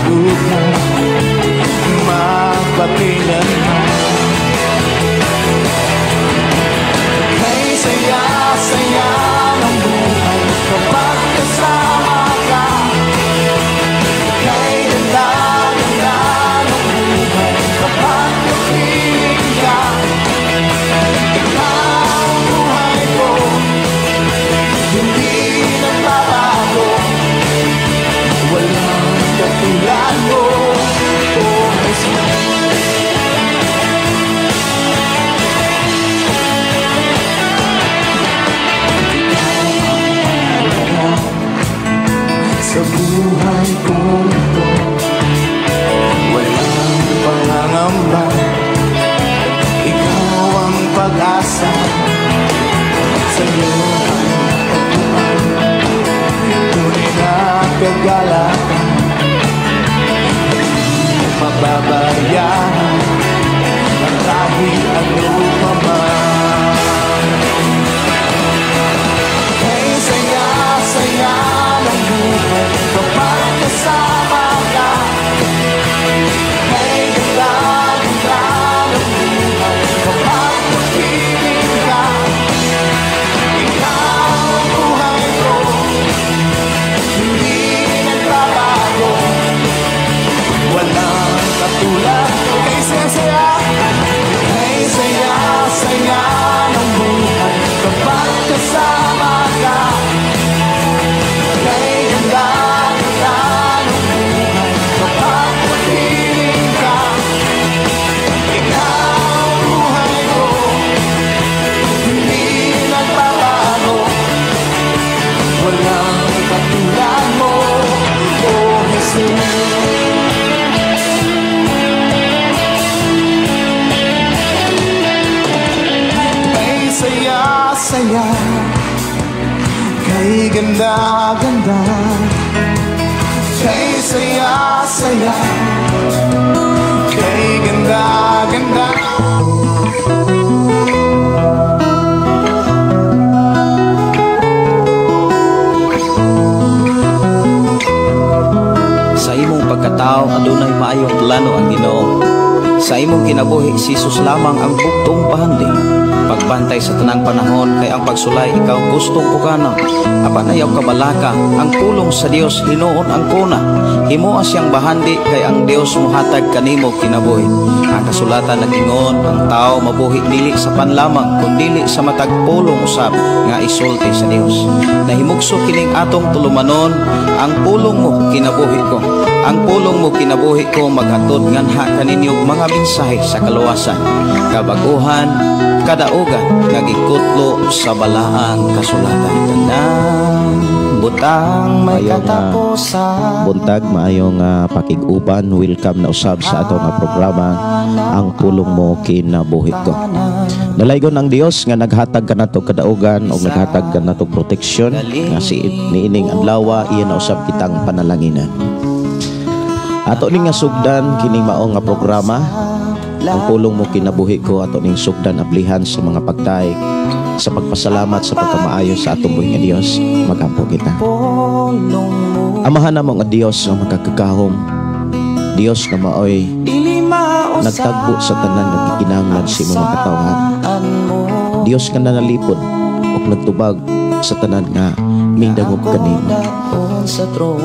duka, magpapilan mo. Kay saya-saya ng buhay kapag kasama ka. Kay ganda-ganda ng buhay kapag kapiling ka. Ikaw ang buhay ko, hindi nagbabago. Walang katulad mo, oh Jesus. Sa buhay kong ito, walang pangangamba. Ikaw ang pag-asa, sa'yo ay pagpuan. Tunay na kagalakan, hindi mababayaran ang kahit ano pa man. Kay saya-saya ng buhay kapag kasama ka. Kay ganda-ganda ng buhay kapag kapiling ka. Ikaw ang buhay ko, hindi nagbabago. Walang katulad mo. Kay saya-saya, kay saya-saya ng buhay kapag kasama ka. Kay ganda-ganda ng buhay kapag kapiling ka. Ikaw ang buhay ko, hindi nagbabago. Walang katulad mo, oh Jesus. Kay saya-saya, kay ganda-ganda, kay saya-saya, kay ganda-ganda. Sa imong pagkatao adunay maayong plano ang Ginoo. Sa imong kinabuhi si Jesus lamang ang bugtong pahandi. Pagbantay sa tanang panahon kay ang pagsulay ikaw gustong pukana. Apan ayaw kabalaka, ang pulong sa Dios hinuon ang kuna. Himuha siyang bahandi kay ang Dios muhatag kanimo kinabuhi. Ang kasulatan nagingon ang tao mabuhi dili sa panlamang kundi sa matag pulong usab nga isulti sa Dios. Nahimugso kining atong tulumanon, ang pulong mo kinabuhi ko. Ang pulong mo kinabuhi ko maghatod nganha kaninyong mga mensahe sa kaluwasan, kabaguhan, kadaugan nga gikutlo sa balaang kasulatan. Tanang butang may katapusan. Buntag maayong pakig-uban. Welcome na usab sa ato nga programa Ang Pulong Mo Kinabuhi Ko. Nalaygon ang Dios nga naghatag kanato kadaugan o naghatag kanato proteksyon nga si niining adlaw iya na usab kitang panalanginan. Ato ning nga sugdan kining mao nga programa Ang Pulong Mo Kinabuhi Ko. Ato ning sugdan ablihan sa mga pagtay sa pagpasalamat sa pagkamaayo sa atong buhi nga Dios. Magampo kita. Amahan namo nga Dios nga makakagahom, Dios nga maoy nagtagbo sa tanan nga gikinahanglan sa imong katawhan, Dios nga nanalipod ug nagtubag sa tanan nga mindangop kanimo.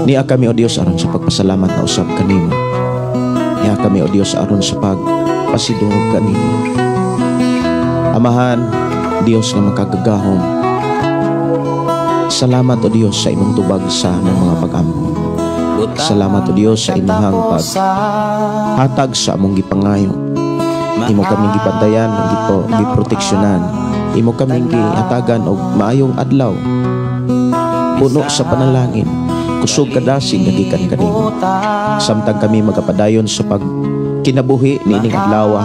Niya kami o Dios aron sa pagpasalamat na usab kanimo. Niya kami o Dios aron sa pagpasidungog kanimo. Amahan Dios nga makagagahom, salamat o Dios sa imong tubag sa mga pag-ampo. Salamat o Dios sa imong paghatag sa among gipangayo. Imo kaming gipantayan, giproteksyonan. Imo kaming gihatagan og maayong adlaw. Puno sa panalangin, kusog kadasig nga gikan kanimo. Samtang kami magapadayon sa kinabuhi niining adlaw,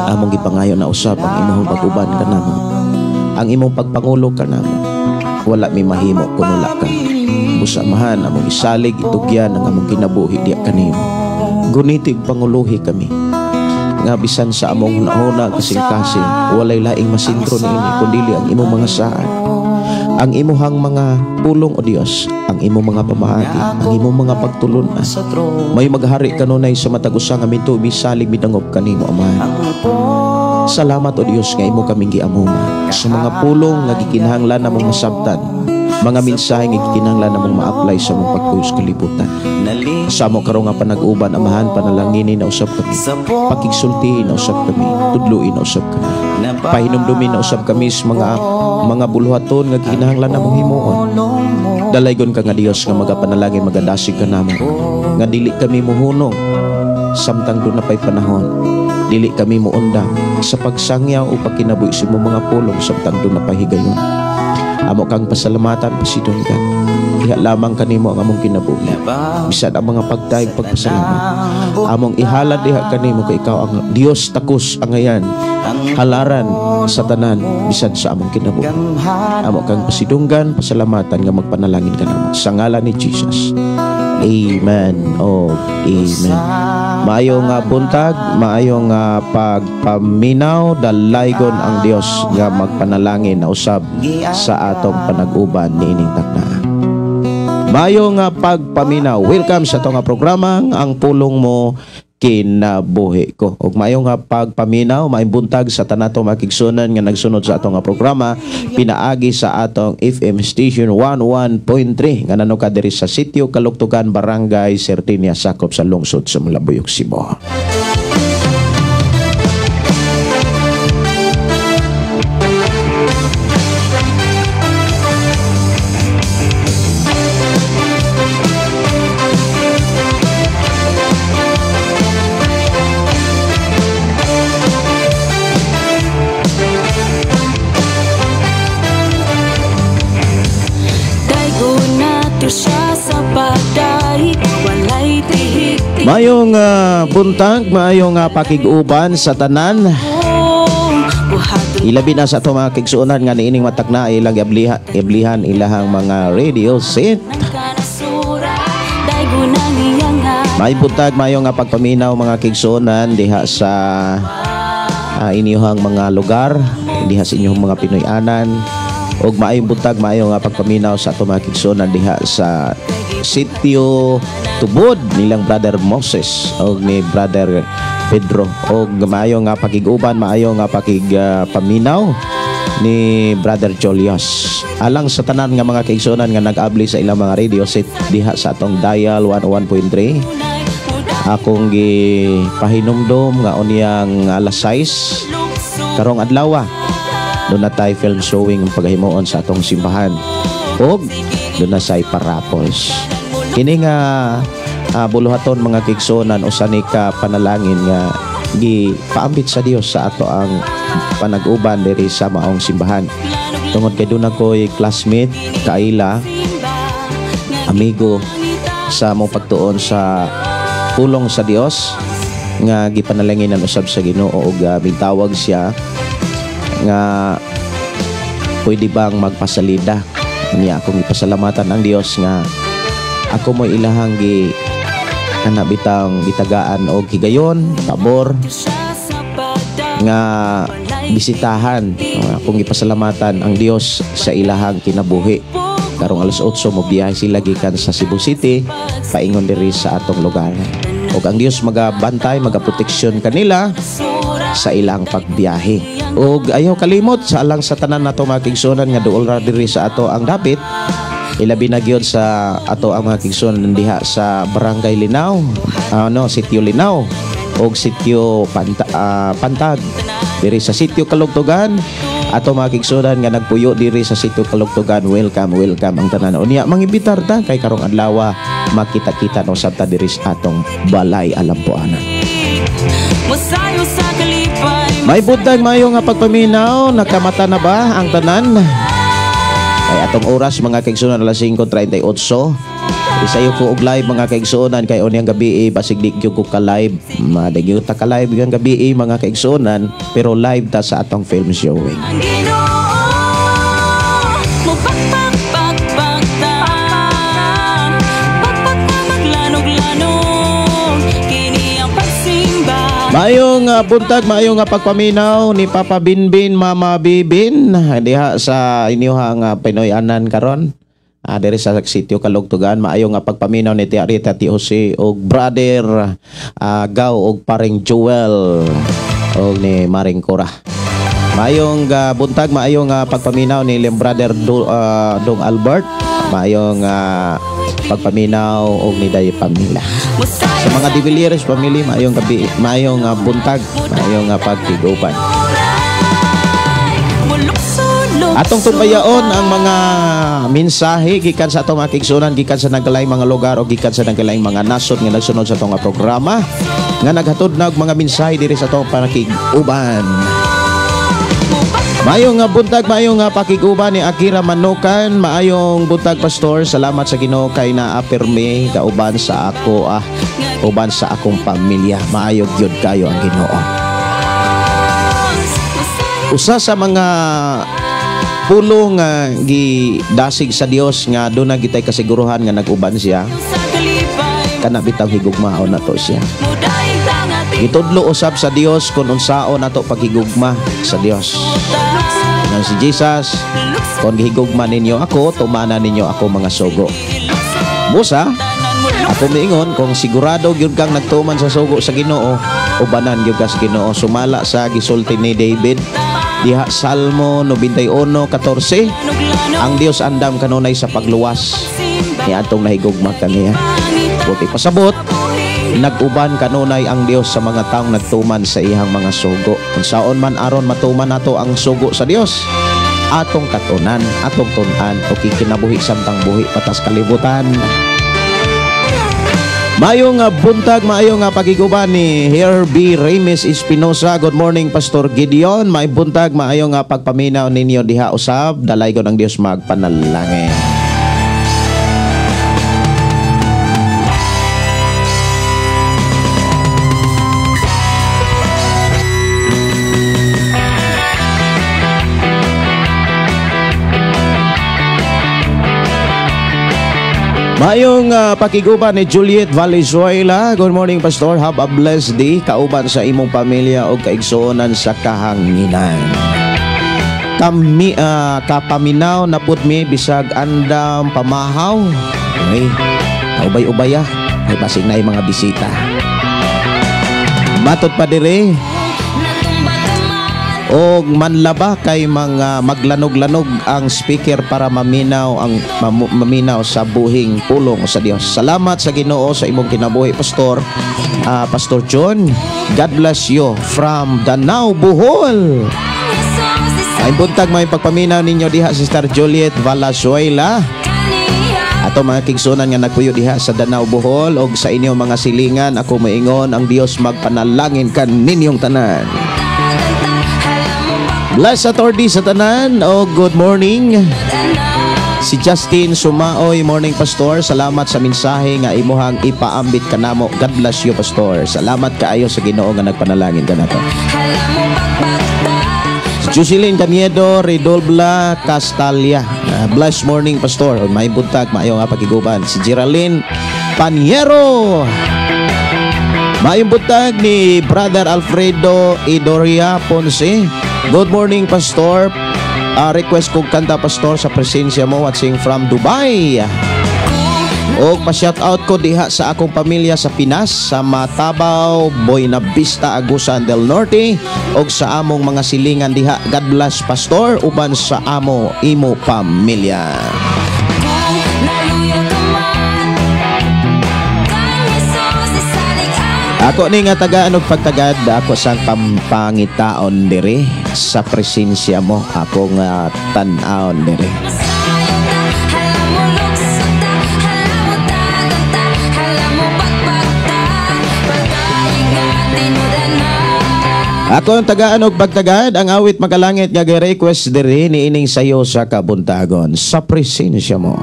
among gipangayo na usab ang imong pag-uban kanamo, ang imong pagpangulo kanamo. Wala mi mahimo kun wala ka. Busamahan among isalig itugyan ang among kinabuhi diya kanimo. Gunitig panguluhi kami nga bisan sa among hunahuna kasing-kasing walay laing masintro niini kundi ang imong mga saan. ang imuhang mga pulong o Dios, ang imong mga pamaagi, ang imong mga pagtulon may maghari kanunay sa matag usa nga minto bisalig midangop kanimo Amahan. Salamat o Dios nga imo kaming giamuma sa mga pulong nga gikinahanglan namong masabtan, mga mensahe nga gikinahanglan namong ma-apply sa mong pagkuyos kalibutan. Sa mo karon nga panag-uban Amahan, panalanginin na usab kami, pakigsultihin na usab kami, tudluin na usab kami, pahinumdumin na usab kami sa mga buluhaton nga gikinahanglan namong himuon. Dalaygon ka nga Dios nga magapanalangin, magadasig ka namo nga dili kami muhunong samtang doon na pa'y panahon, dili kami muundang sa pagsangyaw o pagkinabuhi sa mga pulong samtang doon na pahigayon. Amo kang pasalamatan, pasidon ka. Diha lamang kanimo ang among kinabuhi. Bisan ang mga pagtayog pagpasalamat, among ihalad diha kanimo kay ikaw ang Dios takos angayan, halaran sa tanan bisan sa among kinabuhi. Amo kang pasidunggan, pasalamatan nga magpanalangin ka namo sa ngalan ni Jesus. Amen. Oh, amen. Maayo nga buntag, maayo nga pagpaminaw, dalaygon ang Dios nga magpanalangin na usab sa atong panag-uban niining takna. Maayo nga pagpaminaw. Welcome sa atong programa ang pulong mo kinabuhi ko. Ug maayo nga pagpaminaw, maayong buntag sa tanan makigsunan nga nagsunod sa atong programa pinaagi sa atong FM station 11.3 nga nanuka diri sa sitio Kaluktugan, Barangay Sertinia, sakop sa lungsod sa Malabuyog, Cebu. Mayong buntag, mayong pakig-uban sa tanan. Ilabi na sa itong mga kigsuunan nga niining matakna ilang iblihan ilahang mga radio set. May buntag, mayong pagpaminaw mga kigsuunan diha sa inyong mga lugar, diha sa inyong mga Pinoyanan. Og maayong buntag, maayong pagpaminaw sa itong mga kigsuunan diha sa sitio Tubod nilang Brother Moses o ni Brother Pedro. O maayo nga pakiguban, maayo nga paminaw ni Brother Julius. Alang sa tanan nga mga kaigsunan nga nag-abli sa ilang mga radio set diha sa atong dial 101.3. Akong gipahinumdom nga unyang alas 6 karong adlaw. Doon na tayo film showing paghimuon sa atong simbahan. O doon na sa parapols. Kini nga buluhaton mga kigsunan usan ka panalangin nga gipaambit sa Dios sa ato ang panag-uban diri sa maong simbahan. Tungod kay doon ako'y classmate, kaila, amigo sa mong pagtuon sa pulong sa Dios nga gipanalanginan usab sa Ginoo ug bintawag siya nga pwede bang magpasalida niya. Akong ipasalamatan ang Dios nga ako mo ilahang kanabitang bitagaan o higayon, pabor nga bisitahan. Akong ipasalamatan ang Dios sa ilahang kinabuhi. Karong alas 8 mo biyahe sila gikan sa Cebu City paingon diri sa atong lugar. O ang Dios magabantay, magaproteksyon kanila sa ilang pagbiyahe. O ayaw kalimot sa alang sa tanan nato mga kigsunan nga duol ra diri sa ato ang dapit. Ilabi na gyud sa ato ang mga kigsunan diha sa Barangay Linaw, Sitio Linaw o Sitio Pantag. Diri sa Sitio Kaluktugan, ato mga kigsunan nga nagpuyo diri sa Sitio Kaluktugan, welcome ang tanan. Unya mangibitar ta kay karong adlaw makita-kita no sabta diri sa atong balay alampuanan. May buntag mayo nga pagpaminaw, nakamata na ba ang tanan? Ay atong oras mga kaigsunan alas 5:38. Isayo ko og live mga kaigsunan kay unyang gabi basig di ko ka live. Madagyo ta ka live yung gabi mga kaigsunan pero live ta sa atong film showing. Maayong buntag, maayong pagpaminaw ni Papa Binbin, Mama Bibin diha sa inyong Pinoy-anan karon. Diri sa sitio Kalugtugan, maayong pagpaminaw ni Tia Rita, Ti Jose og brother Gaw og paring Joel og ni Maring Cora. Maayong buntag, maayong pagpaminaw ni brother Dong Albert. Maayong pagpaminaw og ni Day Pamila. Sa mga Divilieres family, maayong gabi, maayong buntag, maayong pagtigupan. Atong tumbayaon ang mga mensahe gikan sa atong makigsunan, gikan sa nagkalaing mga lugar o gikan sa nagkalaing mga nasod nga nagsunod sa atong programa nga naghatod na og mga mensahe diri sa atong panakig-uban. Maayong buntag, maayong pakiguban ni Akira Manukan. Maayong buntag, Pastor. Salamat sa Ginoo kay naapirmi kauban sa ako uban sa akong pamilya. Maayog gyud kayo ang Ginoo. Usa sa mga pulong gidasig sa Dios nga doon na gitay kasiguruhan nga nag-uban siya. Kana bitaw higugmaon na to siya. Gitudlo usab sa Dios kung unsaon nato paghigugma sa Dios. Nga si Jesus, kung gihigugma ninyo ako, tumana ninyo ako mga sugo. Musa, ako miingon kung sigurado gyud kang nagtuman sa sugo sa Ginoo, ubanan gyud ka sa Ginoo. Sumala sa gisulti ni David diha Salmo 91:14, ang Dios andam kanunay sa pagluwas ni atong nahigugma kaniya. Buti pasabot, nag-uban kanunay ang Dios sa mga taong nagtuman sa ihang mga sugo. Kung saon man aron matuman nato ang sugo sa Dios, atong katunan, atong tunan o kikinabuhi samtang buhi patas kalibutan. Maayong buntag, maayong pagiguban ni Herbie Remes Espinosa. Good morning, Pastor Gideon. May buntag, maayong pagpaminaw ninyo diha usab. Dalay ko ng Dios magpanalangin. Mayong pakiguban ni Juliet Valenzuela. Good morning, Pastor. Have a blessed day. Kauban sa imong pamilya o kaigsuonan sa kahanginan. Kami kapaminaw na put mi bisag andam pamahaw. Ay, ubay-ubaya. Ay basig na yung mga bisita. Matot pa dire. O manlaba kay mga maglanog-lanog ang speaker para maminaw sa buhing pulong sa Dios. Salamat sa Ginoo sa imong kinabuhi, Pastor. Pastor John, God bless you from Danau, Bohol. Ay buntag may pagpaminaw ninyo diha Sister Juliet Valenzuela. Ato mga kigsunan nga nagpuyo diha sa Danau, Bohol og sa inyong mga silingan ako maingon ang Dios magpanalangin kaninyong tanan. Bless Saturday sa tanan o good morning. Si Justin Sumaoy, morning Pastor. Salamat sa mensahe nga imuhang ipaambit kanamo. God bless you, Pastor. Salamat kaayo sa Ginoo nga nagpanalangin kanato. Si Jocelyn Camiedo Redolbla Castalia. Bless morning, Pastor. May buntag, maayo nga pagiguban. Si Geraldine Paniero. Maayong buntag ni Brother Alfredo Idoria Ponce. Good morning, Pastor. Request kong kanta, Pastor, sa presensya mo, watching from Dubai. O pa-shoutout ko diha sa akong pamilya sa Pinas, sa Matabaw, Buena Vista, Agusan del Norte, o sa among mga silingan diha. God bless, Pastor, uban sa amo imo pamilya. Ako ni nga tagaan og pagtagad ako sang pampangitaon dire sa presensya mo ako nga tan-aon dire. Ako ang tagaan og pagtagad ang awit makalangit nga gi-request dire niining sayo sa kabuntagon sa presensya mo.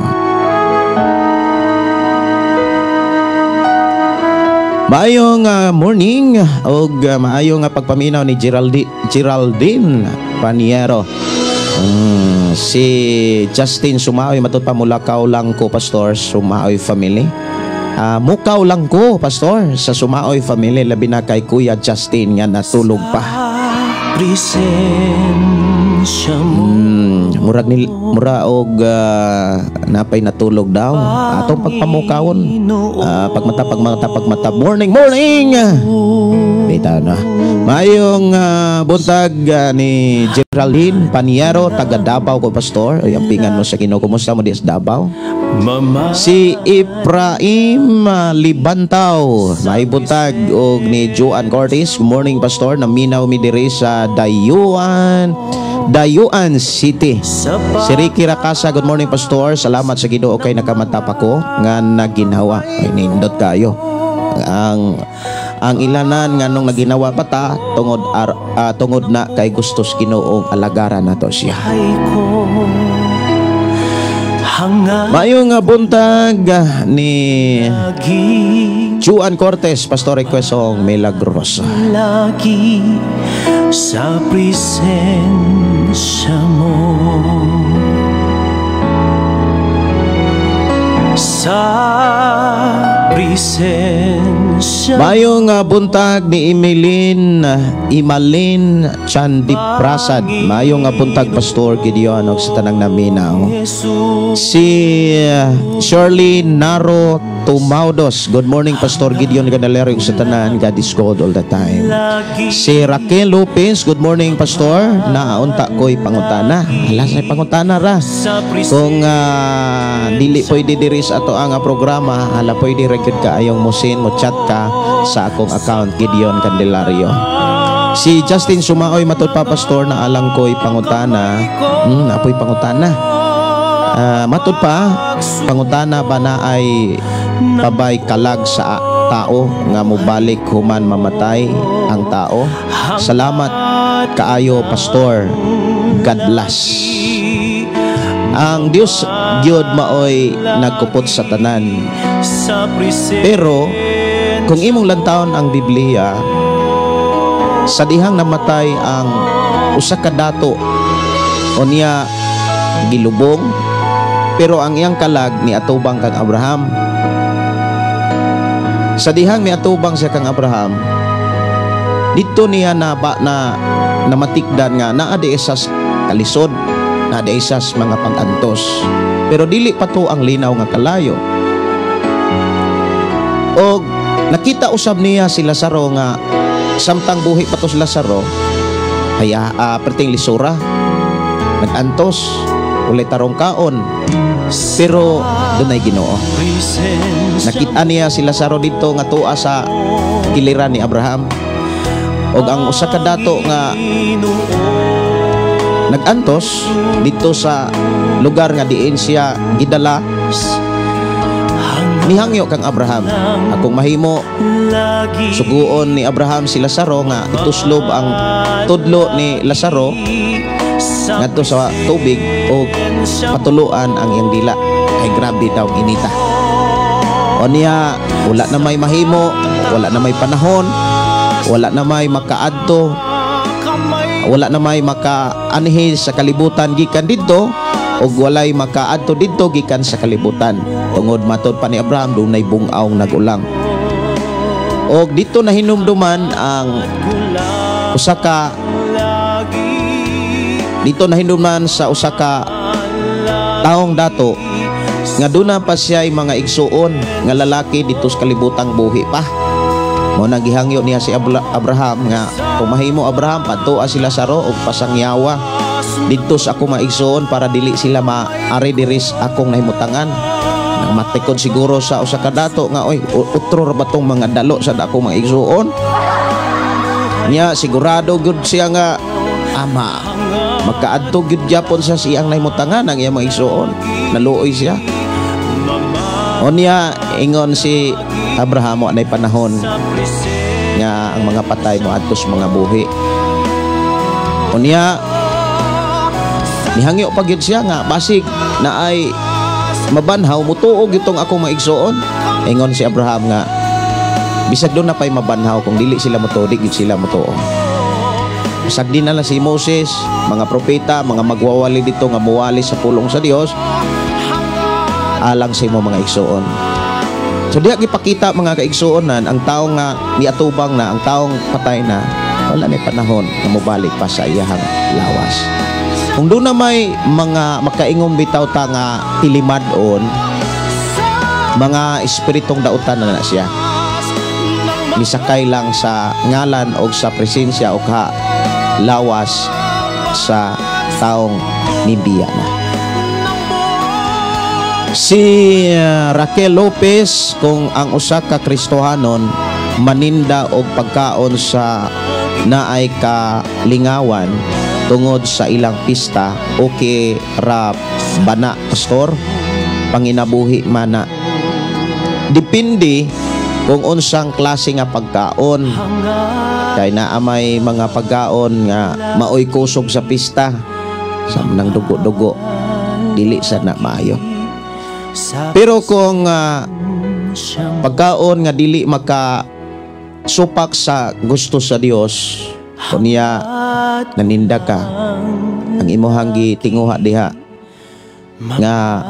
Maayong morning o maayong pagpaminaw ni Geraldine Paniero. Si Justin Sumaoy, matut pa mula Kaulangko, Pastor, Sumaoy family. mukaw lang ko, pastor, sa Sumaoy family, labi na kay Kuya Justin nga natulog pa. Mura og napay natulog daw. Atong pagpamukawon. Pagmata. Morning. Bita na. Mayong buntag ni Geraldine Paniero, taga Davao ko, pastor. Ay, ampingan mo sa Ginoo. Kumusta mo di sa Davao? Si Ibrahim Libantaw, may buntag og ni Joan Cortez. Good morning, pastor. Naminaw mi diri sa Dayuan City. Si Ricky Rakasa, good morning, pastor. Salamat sa Ginoo kay nakamatap ako nga naginhawa. Ay, nindot kayo. Ang ilanan nga nung naginawa pa ta tungod na kay gustos Ginoo alagaran nato siya. Mayong buntag ni Juan Cortez, pastor request song Milagrosa. Lagi sa presensya mo, sa presensya. Mayong buntag ni Imalin Chandi Prasad. Mayong buntag, pastor Gideon og sa tanang naminaw. Si Shirley Naro Tumaudos, good morning, pastor Gideon Ganalero sa tanan. God is good all the time. Si Raquel Lopez, good morning, pastor. Naunta ko'y pangutana. Hala sa pangutana ra. Kung dili pwede diri sa ato ang programa, hala pwede record ka ayong musin mo chat ka sa akong account Gideon Candelario. Si Justin Sumaoy matud pa, pastor, na alang ko'y pangutana. Apoy pangutana. Matud pa pangutana ba na ay pabay kalag sa tao nga mobalik human mamatay ang tao? Salamat kaayo, pastor. God bless. Ang Dios gyud maoy nagkupot sa tanan. Pero kung imong lantawon ang Biblia, sa dihang namatay ang usa ka dato o niya gilubong, pero ang iyang kalag ni atubang kang Abraham. Sa dihang ni atubang siya kang Abraham, dito niya namatikdan nga naa di esas kalisod, naa di esas mga pag-antos, pero dili pa to ang linaw nga kalayo. Og nakita usab niya si Lazaro nga samtang buhi pa to si Lazaro, perting lisura, nag-antos, ulay tarong kaon, pero dunay Ginoo. Nakita niya si Lazaro dito nga tuwa sa kiliran ni Abraham. Og ang usa ka dato nga nag-antos dito sa lugar nga diin siya gidala, nihangyo kang Abraham. Akong mahimo suguon ni Abraham si Lazaro nga ituslob ang tudlo ni Lazaro ngadto sa tubig o patuluan ang iyang dila. Ay grabe daw inita. O niya, wala na may mahimo, wala na may panahon, wala na may makaadto, wala na may makaanhi sa kalibutan gikan dito, o walay makaadto dito gikan sa kalibutan. Tungod matod pa ni Abraham, dunay bungaw nagulang. O dito na hinumduman ang usaka, dito na hinumduman sa usaka taong dato nga duna pa siya ay mga igsuon nga lalaki dito sa kalibutang buhi pa. Mo nagihangyo niya si Abraham nga pumahimo Abraham padto si Lazaro og pasangyawa dito sa ako maigsuon para dili sila maari diris akong nahimutangan. Nang matikod siguro sa usa ka dato nga oy utro ra ba tong mga dalo sa dako maigsuon. Nya sigurado gud siya nga ama magkaadto gud gyapon sa siyang nahimutangan ang iyang maigsuon. Naluoy siya. O niya ingon si Abraham, anay panahon nga ang mga patay mo adtos mga buhi. O niya nihangyo pa gyud siya nga basig na ay mabanhaw mutuog itong akong maigsuon. Ingon si Abraham nga bisag doon na pa'y mabanhaw kung dili sila mutuo, di gid sila mutuo. Bisag din na lang si Moses, mga propeta, mga magwawali dito nga muwali sa pulong sa Dios alang sa imo mga igsuon. So diha gipakita mga kaigsuonan ang taong nga niatubang na, ang taong patay na, wala may panahon na mobalik pa sa iyahang lawas. Kung doon na may mga makaingong bitaw ta nga tilimadon, mga espiritong dautan na siya. Misakay lang sa ngalan o sa presensya o ka lawas sa taong nibiya na. Si Raquel Lopez, kung ang usa ka Kristohanon maninda og pagkaon sa naay kalingawan tungod sa ilang pista, okay ra bana pastor? Panginabuhi mana. Depende kung unsang klase nga pagkaon. Kay naa may mga pagkaon nga maoy kusog sa pista, sa nang dugo-dugo, dili sa na maayo. Pero kung pagkaon nga dili maka supak sa gusto sa Dios, kunya naninda ka, ang imuhang gitinguha diha nga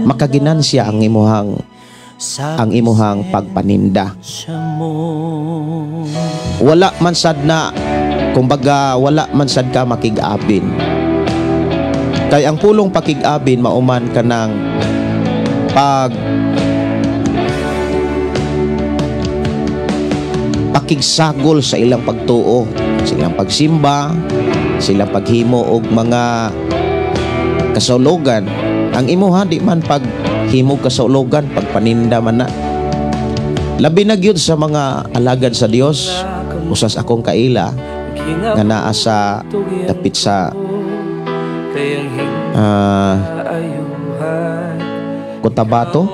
makaginansya ang imuhang pagpaninda. Wala man sad na, kumbaga wala man sad ka makig-abin. Kay ang pulong pakig-abin mauman ka ng pakigsagol sa ilang pagtuo, sa ilang pagsimba, sa ilang paghimo og mga kasaulogan. Ang imuha di man paghimo kasaulogan, pagpaninda man na. Labi na gyud sa mga alagad sa Dios, usas akong kaila nga naa sa dapit sa Cotabato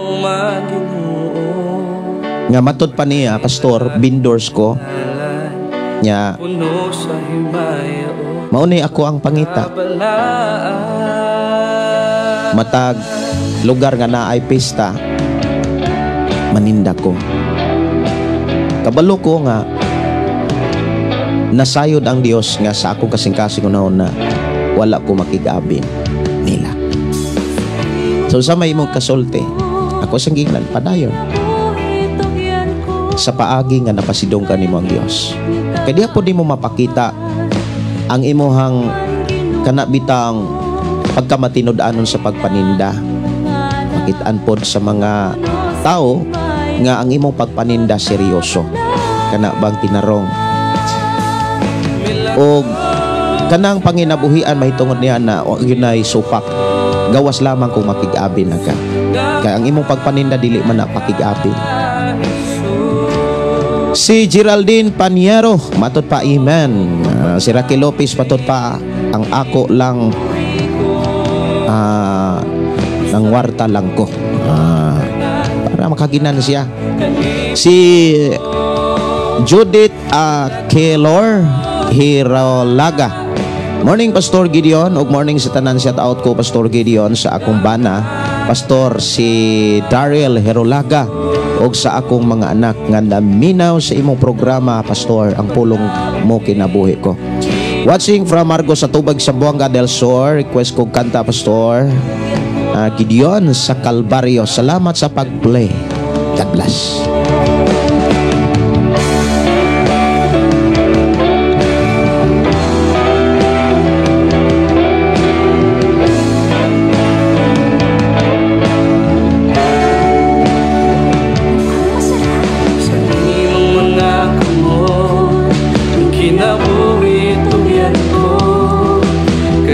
nga matod pa niya pastor, bindors ko nya mauni ako ang pangita matag lugar nga naay pista maninda ko. Kabalo ko nga nasayod ang Dios nga sa akong kasing-kasing unahon na wala ko makigabin nila. So sa may mong kasulti, ako sang ginglan padayon sa paagi nga napasidong ka nimo ang Dios. Kaya di po di mo mapakita ang imuhang kanabitang pagkamatinud-anon sa pagpaninda. Makitaan pod sa mga tao nga ang imong pagpaninda seryoso. Kana bang tinarong o kanang panginabuhian mahitungod niya na ginay supak gawas lamang kung makig-abin na ka. Kaya ang imong pagpaninda dili man na pakig-abin. Si Geraldine Paniero matud pa amen. Si Raquel Lopez matud pa ang ako lang ng warta lang ko para makaginan siya. Si Judith Kelor Hirolaga, morning Pastor Gideon, ug morning sa tanan, shout out ko Pastor Gideon sa akong bana, Pastor si Daryl Hirolaga, ug sa akong mga anak nga naminaw sa imong programa Pastor, ang pulong mo kinabuhi ko. Watching from Argos sa Tubag, Zamboanga del Sur, request ko kanta Pastor Gideon sa Calvario. Salamat sa pag-play. God bless.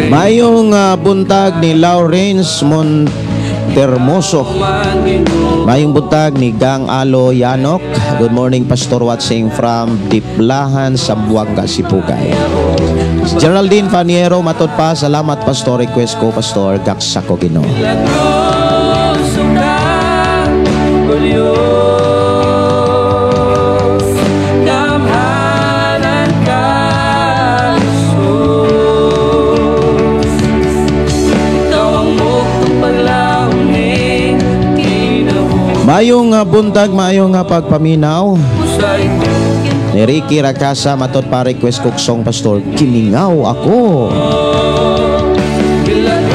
Mayong buntag ni Lawrence Montermoso. Mayong buntag ni Gang Alo Yanok. Good morning Pastor, watching from Diplahan, Zamboanga, Sipugay. Geraldine Paniero matod pa, salamat Pastor, request ko Pastor Gaksa ko Ginoo. Mayong buntag, mayong pagpaminaw ni Ricky Rakasa matod pa, request ko song Pastor Kiningaw Ako.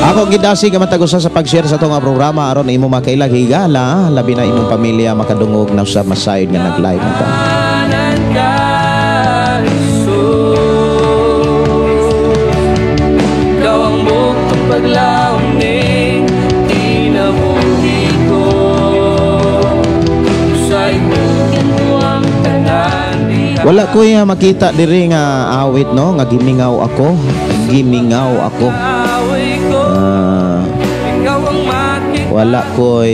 Ako gidasi nga matagusa sa pag-share sa itong programa aron imo makailag higala labi na imong pamilya makadungog na sa masayod nga nag-live na ta. Wala ko makita diri nga awit no nga gimingaw ako. Wala ko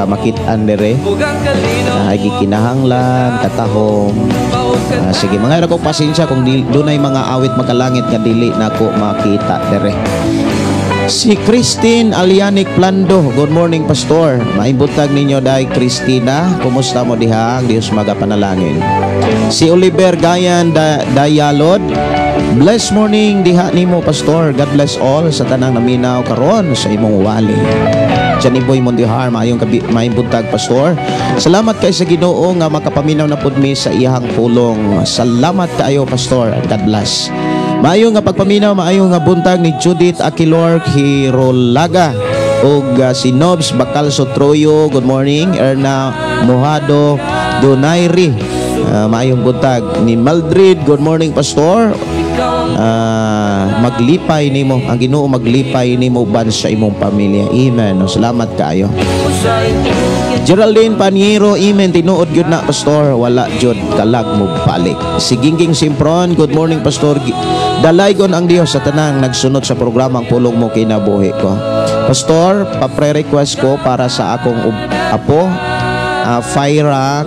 makitaan diri. Gikinahanglan katahom. Sige mga ko pasensya kung dunay mga awit makalangit nga dili nako makita diri. Si Christine Alianic Plando. Good morning, Pastor. Maimbutag ninyo dahi Christina. Kumusta mo diha? Ang Diyos magapanalangin. Si Oliver Gayan Dayalod. Bless morning diha nimo, Pastor. God bless all sa tanang naminaw karon sa imong wali. Johnny Boy Mondihar, maayong buntag, Pastor. Salamat kay sa Ginoo nga makapaminaw na pud mi sa iyang pulong. Salamat kaayo, Pastor. God bless. Maayong nga pagpaminaw, maayong nga buntag ni Judith Aquilor Hirolaga ug si Nobs Bacalso Troyo. Good morning. Erna Mohado Donairi. Maayong buntag ni Maldrid. Good morning, Pastor. Maglipay nimo ang Ginoo, maglipay nimo ban sa imong pamilya. Amen. Salamat kaayo. Geraldine Paniero, amen. Tinuod gyud na, Pastor. Wala jud kalag mo balik. Si Gingging Simpron, good morning, Pastor. Dalaygon ang Dios sa tanang nagsunod sa programang Pulong Mo Kinabuhi ko. Pastor, pa-pre-request ko para sa akong apo, Fyra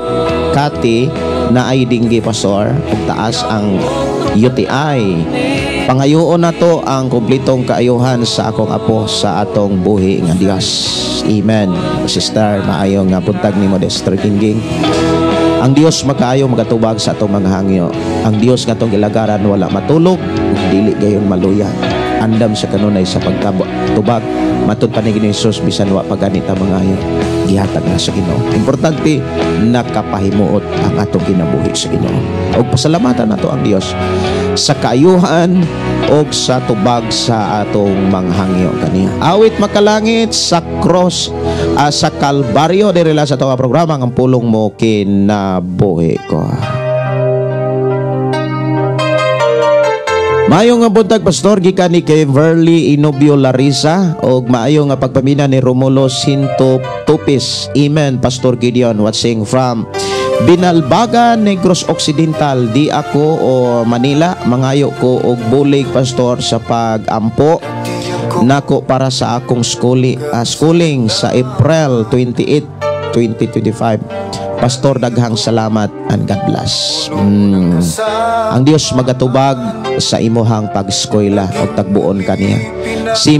Kati, na ay dinggi, Pastor. Pagtaas ang UTI. Pangayoon na to ang kumplitong kaayuhan sa akong apo sa atong buhi nga Dios. Amen. Sister, maayong nga buntag ni Modester Gingging. Ang Dios makaayo magatubag sa atong mga hangyo. Ang Dios nga atong ilagaran wala matulog, dili gayon maluya. Andam sa kanunay sa pagtubag. Matud pa ni Jesus bisan wa paganita mga ayo. Gihatag na sa Ginoo. Importante nakapahimuot ang atong kinabuhi sa Ginoo. Og pasalamatan nato ang Dios sa kaayuhan og sa tubag sa atong manghangyo kaniya. Awit makalangit sa cross sa Kalbaryo diri sa atong programa ang Pulong Mo Kinabuhi ko. Maayong nga buntag, Pastor, gikan ni kay Verly Inobio Larissa og maayong nga pagpamina ni Romulo Sinto Tupis. Amen, Pastor Gideon, watching from Binalbagan, Negros Occidental. Di ako o Manila, mangayo ko og bulig, Pastor, sa pag-ampo nako para sa akong schooling sa April 28, 2025. Pastor, daghang salamat and God bless. Ang Dios magatubag sa imuhang pag-eskwela o tagbuon kaniya. Si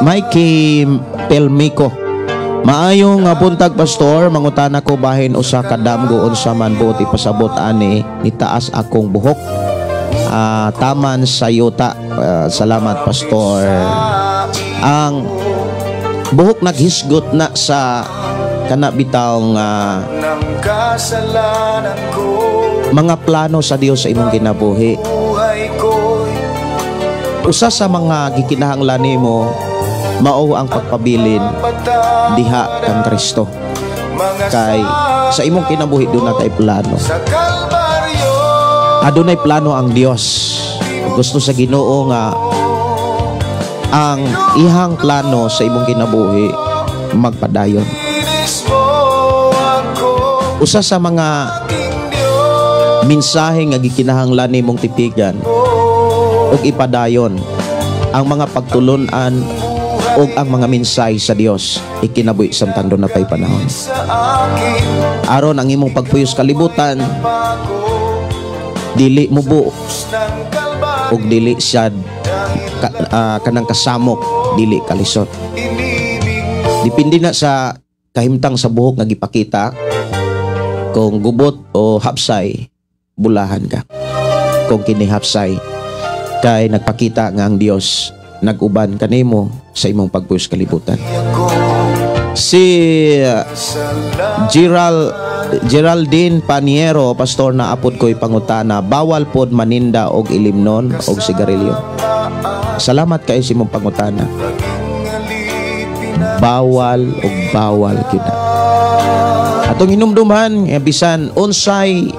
Mikey Pelmico. Maayong buntag, Pastor, mangutana ko bahin usa ka damgo unsa man buot ipasabot ani ni taas akong buhok. Taman sa yuta. Salamat, Pastor. Ang buhok naghisgot na sa kana bitawng mga plano sa Dios sa imong kinabuhi. Usa sa mga gikinahanglan nimo mao ang pagpabilin diha kang Kristo. Kay sa imong kinabuhi doon na tay plano. Adunay plano ang Dios. Gusto sa Ginoo nga ang ihang plano sa imong kinabuhi magpadayon. Usa sa mga mensahe nga gikinahanglan nimong tipigan ug ipadayon ang mga pagtulon-an ug ang mga mensahe sa Dios ikinabuhi samtang doon na pay panahon. Aron ang imong pagpuyos kalibutan dili mubo ug dili sad kanang kasamok, dili kalisot. Depende na sa kahimtang sa buhok nga gipakita. Kung gubot o hapsay, bulahan ka. Kung kini hapsay, kay nagpakita nga ang Dios nag-uban kanimo sa imong pagpuyos kalibutan. Si Geraldine Paniero, pastor, na apod ko'y pangutana, bawal pod maninda og ilimnon og sigarilyo. Salamat kayo si mong pangutana. Bawal og bawal kita. Atong hinumduman, bisan unsay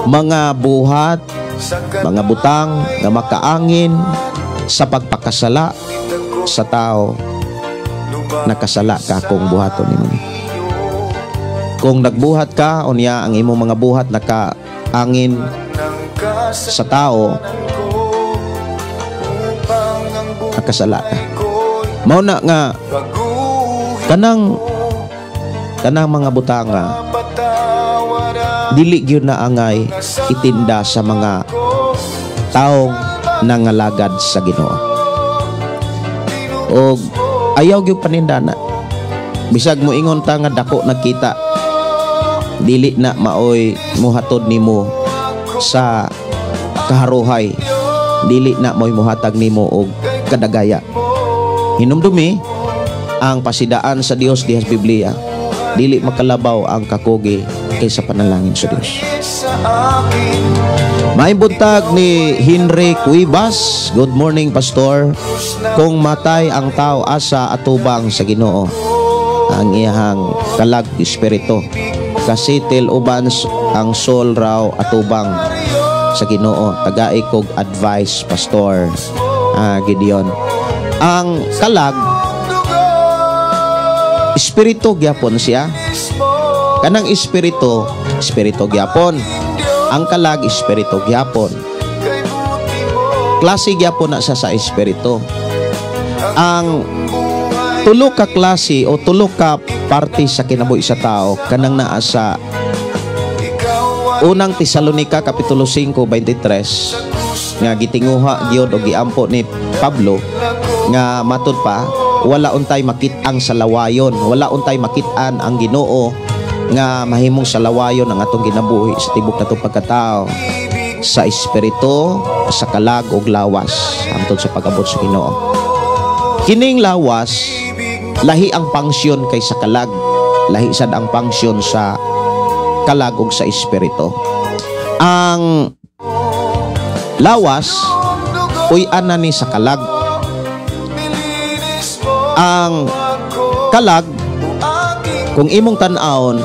mga buhat, mga butang nga makaangin sa pagpakasala sa tao, nakasala ka kung buhaton nimo. Kung nagbuhat ka, unya ang imong mga buhat nakaangin sa tao, nakasala ka. Mao na nga kanang mga butanga dili gyud na angay itinda sa mga taong nangalagad sa Ginoo. Og ayaw gyud panindana. Bisag mo ingon ta nga dako nagkita, dili na maoy muhatod nimo sa kaharuhay, dili na mo'y muhatag nimo og kadagaya. Hinumdumi ang pasidaan sa Dios diha sa Biblia, dili makalabaw ang kakugi kaysa panalangin sa Dios. May buntag ni Henry Cuevas. Good morning, pastor. Kung matay ang tao, asa atubang sa Ginoo ang iyang kalag espiritu, kasi til uban ang soul raw atubang sa Ginoo. Tagai kog advice, pastor. Gideon, ang kalag espiritu gyapon siya. Kanang espiritu gyapon. Ang kalag espiritu gyapon. Klase gyapon na sa espiritu. Ang tulo ka klase o tulo ka parte sa kinabuhi sa tao kanang naa sa unang Tesalonica kapitulo 5:23 nga gitinguha gyud og giampo ni Pablo nga matud pa, wala untay makit-ang salawayon, wala untay makit-an ang Ginoo nga mahimong salawayon ang atong ginabuhi sa tibok natong pagkatao sa espiritu, sa kalag ug lawas hangtod sa pag-abot sa Ginoo. Kining lawas lahi ang pangsyon kay sa kalag, lahi sad ang pangsyon sa kalag ug sa espiritu. Ang lawas puy-an na ni sa kalag. Ang kalag, kung imong tan-awon,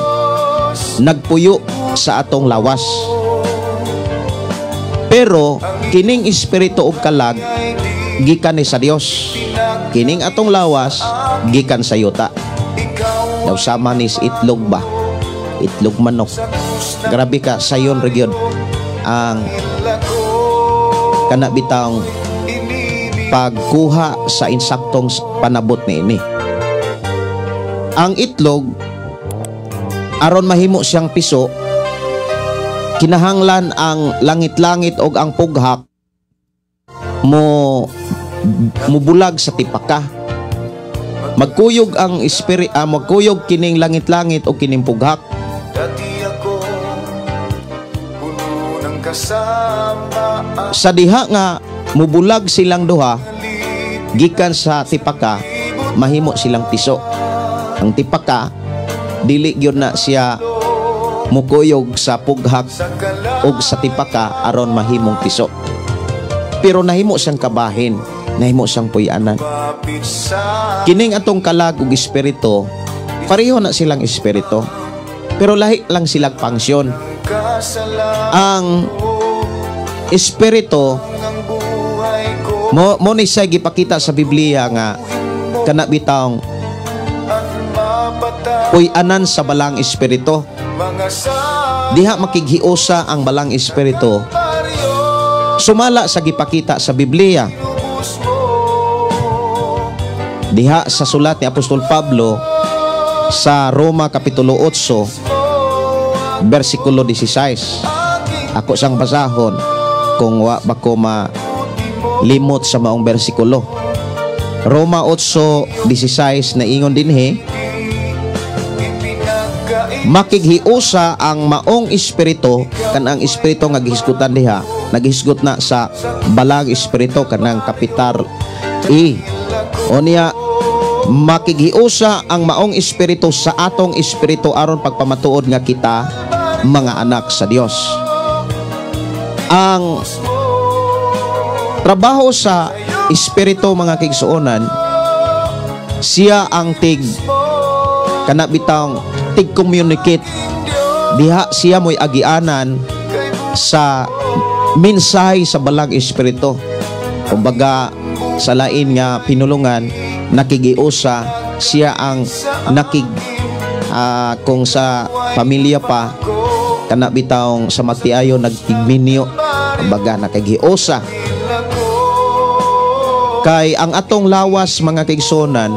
nagpuyo sa atong lawas. Pero kining espiritu ug kalag gikan ni sa Dios. Kining atong lawas gikan sa yuta. Daw sama ni itlog ba? Itlog manok. Grabe ka sayon region ang kana bitang pagkuha sa insaktong panabot niini. Ang itlog aron mahimo siyang piso, kinahanglan ang langit-langit og ang pughak mubulag sa tipaka. Magkuyog ang magkuyog kining langit-langit o kining pughak. Sa diha nga mubulag silang duha gikan sa tipaka, mahimo silang piso. Ang tipaka dili gyud na siya mukuyog sa pughak ug sa tipaka aron mahimong piso. Pero nahimo siyang kabahin, nahimo siyang puy-anan. Kining atong kalag ug espiritu, pareho na silang espiritu, pero lahi lang silang pangsyon. Ang espiritu mo ni siya gipakita sa Biblia nga kana bitawng puy-anan sa balang espiritu. Diha makighiusa ang balang espiritu sumala sa gipakita sa Biblia. Diha sa sulat ni Apostol Pablo sa Roma kapitulo 8 versikulo 16. Ako sang basahon kung wa ba ko malimot sa maong bersikulo. Roma 8:16 na ingon dinhi, makighiusa ang maong espiritu kanang espiritu nga gihisgutan diha, naghisgot na sa balang espiritu kanang kapital E. O niya Makighiusa ang maong espiritu sa atong espiritu aron pagpamatuod nga kita mga anak sa Dios. Ang trabaho sa espiritu mga kigsuonan, siya ang kanabitang tig-communicate. Diha siya mo'y agianan sa mensahe sa balang espiritu. Kumbaga sa lain nga pinulungan, nakigiusa siya ang kung sa pamilya pa kanabitang sa matiayo nagtigminyo, kumbaga nakigiusa. Kay ang atong lawas mga kigsonan,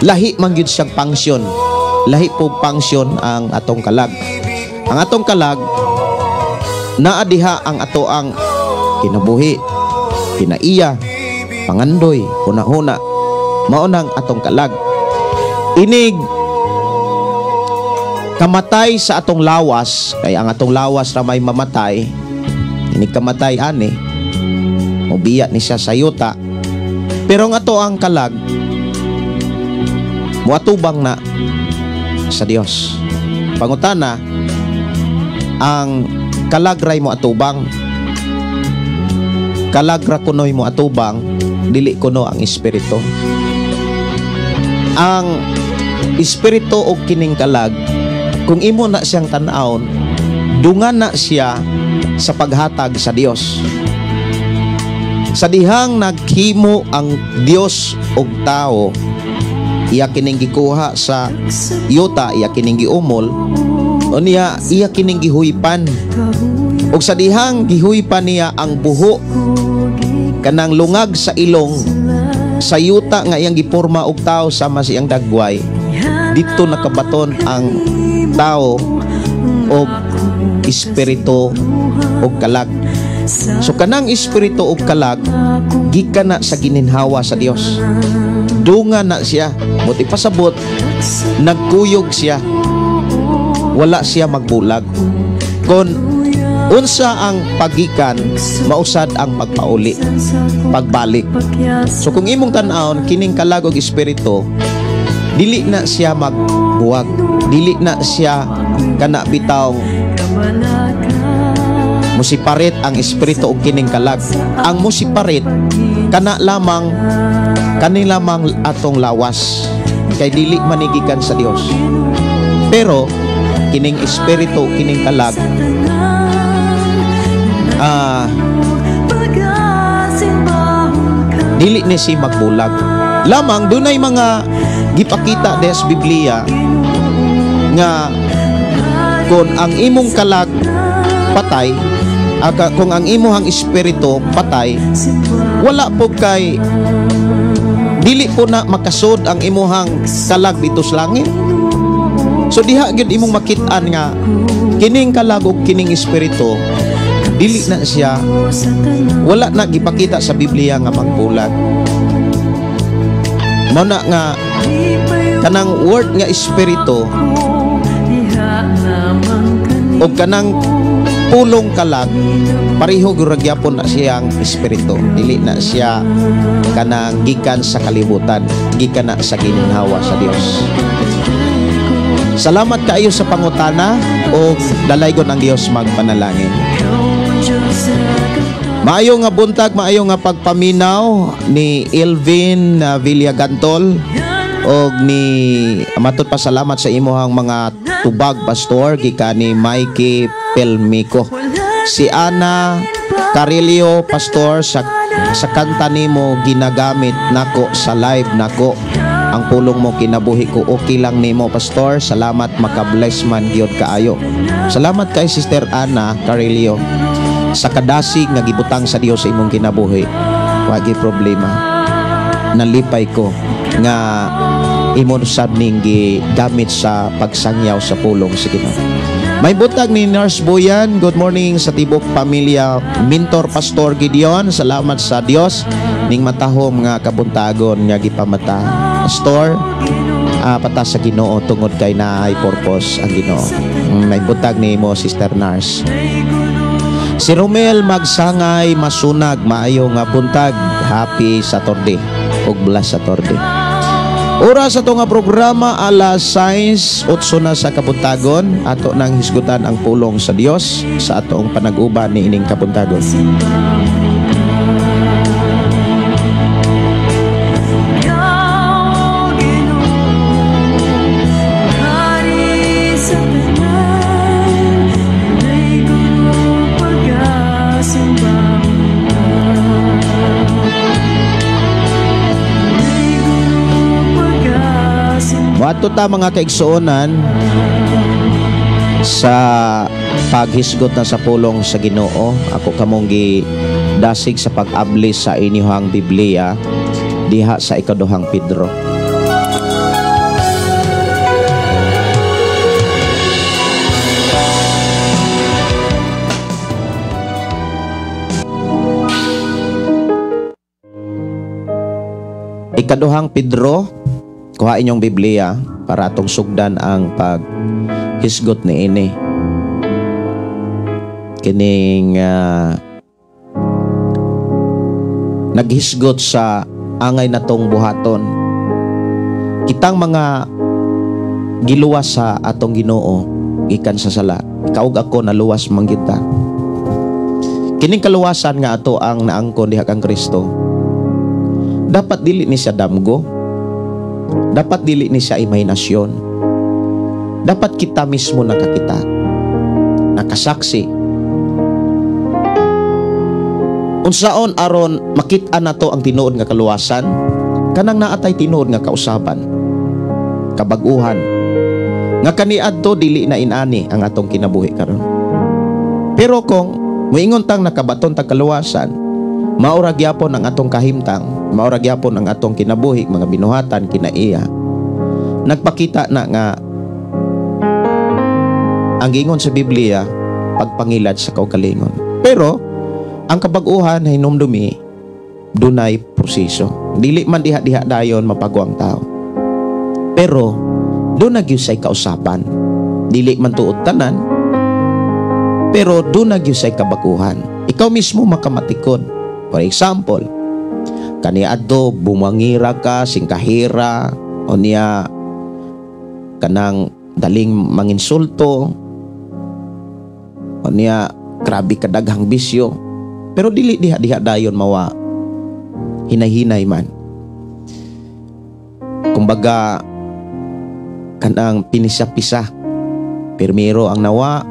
lahi man gyud siyang pangsyon. Lahi po pangsyon ang atong kalag. Ang atong kalag naa diha ang ato ang kinabuhi, kinaiya, pangandoy, huna-huna. Mao nang atong kalag. Inig kamatay sa atong lawas, kay ang atong lawas ra may mamatay. Inig kamatay ani, mobiyat ni siya sa yuta. Pero ang ato ang kalag muatubang na sa Dios. Pangutana, ang kalagray mo atubang, kalagra kunoy mo atubang, dili kuno ang espiritu. Ang espiritu o kining kalag, kung imo na siyang tan-awon, dungan na siya sa paghatag sa Dios. Sa dihang naghimo ang Dios og tao, iya kining gikuha sa yuta, iya kining giumol, o niya iya kining gihuypan. Og sa dihang gihuypan niya ang buho kanang lungag sa ilong sa yuta nga iyang giporma og tao sama siyang dagway, dito nakabaton ang tao og espiritu og kalag. So kanang espiritu og kalag gikan na sa gininhawa sa Dios. Dunga na siya, buti pasabot nagkuyog siya, wala siya magbulag. Kon unsa ang pagikan, mausad ang pagpauli, pagbalik. So kung imong tan-awon kining kalag og espiritu, dili na siya magbuwag, dili na siya kana bitaw musiparit ang espiritu og kining kalag. Ang musiparit kana lamang atong lawas, kay dili manigikan sa Dios. Pero kining espiritu, kining kalag, dili ni si magbulag. Lamang dunay mga gipakita des Biblia nga kung ang imong kalag patay, kung ang imuhang espiritu patay, wala po kay dili po na makasud ang imuhang kalag dito sa langit. So diha gyud imong makit-an nga kining kalag ug kining espiritu dili na siya, wala na gipakita sa Biblia nga magbulag. Mao na nga kanang word nga espiritu o kanang pulong kalag, pareho gyud na siyang espiritu. Dili na siya kanang gikan sa kalibutan, gikan na sa gininhawa sa Dios. Salamat kaayo sa pangutana o dalaygon ang Dios magpanalangin. Maayo nga buntag, maayo nga pagpaminaw ni Elvin Villagantol og ni matud pasalamat sa imuhang mga tubag pastor gikan ni Mikey Pelmico. Si Ana Carillo pastor sa kanta nimo ginagamit nako sa live nako. Ang pulong mo kinabuhi ko, okay lang nimo pastor. Salamat, maka-bless man gyud kaayo. Salamat kay Sister Ana Carillo sa kadasig nga gibutang sa Dios sa imong kinabuhi. Wagi problema, nalipay ko nga imon sad ning gigamit sa pagsangyaw sa pulong sa Ginoo. May butag ni Nurse Boyan, good morning sa tibok pamilya Mentor Pastor Gideon. Salamat sa Dios ning matahom nga kabuntagon nga gipamata pastor pata sa Ginoo tungod kay naay purpose ang Ginoo. May butag ni mo Sister Nurse. Si Romel Magsangay Masunag, maayo nga buntag, happy Saturday ug blessed Saturday. Oras sa nga programa alas 6:08 na sa Kabuntagon. Ato nang hisgutan ang pulong sa Dios sa atong panag-uban ni ining Kabuntagon. Wato ta mga kaigsuonan sa paghisgot na sa pulong sa Ginoo. Ako kamong dasig sa pag-abli sa inyong Biblia diha sa ikaduhang Pedro. Ikaduhang Pedro, kuha inyong Biblia para atong sugdan ang paghisgot ni ini. Kining naghisgot sa angay natong buhaton. Kitang mga giluwas sa atong Ginoo gikan sa sala. Ikaw ug ako naluwas man kita. Kining kaluwasan nga ato ang naangkon diha kang Kristo. Dapat dili ni siya damgo. Dapat dili ni siya imahinasyon. Dapat kita mismo nakakita, nakasaksi. Unsaon aron makita nato ang tinuod nga kaluwasan, kanang naatay tinuod nga kausaban, kabaguhan, nga kaniadto dili na inani ang atong kinabuhi karon. Pero kung moingon tang nakabaton tag kaluwasan, maura gyapon ang atong kahimtang, maura gyapon ang atong kinabuhi, mga binuhatan kinaiya. Nagpakita na nga ang gingon sa Biblia pagpangilad sa kaugalingon. Pero ang kabag-uhan ay hinumdumi dunay proseso. Dili man diha-diha dayon mapagwang tao. Pero doon nagyusay kausapan. Dili man tuod tanan, pero doon nagyusay kabag-uhan. Ikaw mismo makamatikod. For example, kaniadto bumangira ka, singkahira, o niya kanang daling manginsulto, o niya grabe kadaghang bisyo, pero dili diha-diha dayon mawa hinay-hinay man. Kumbaga kanang pinisa-pisa, pirmiro ang nawa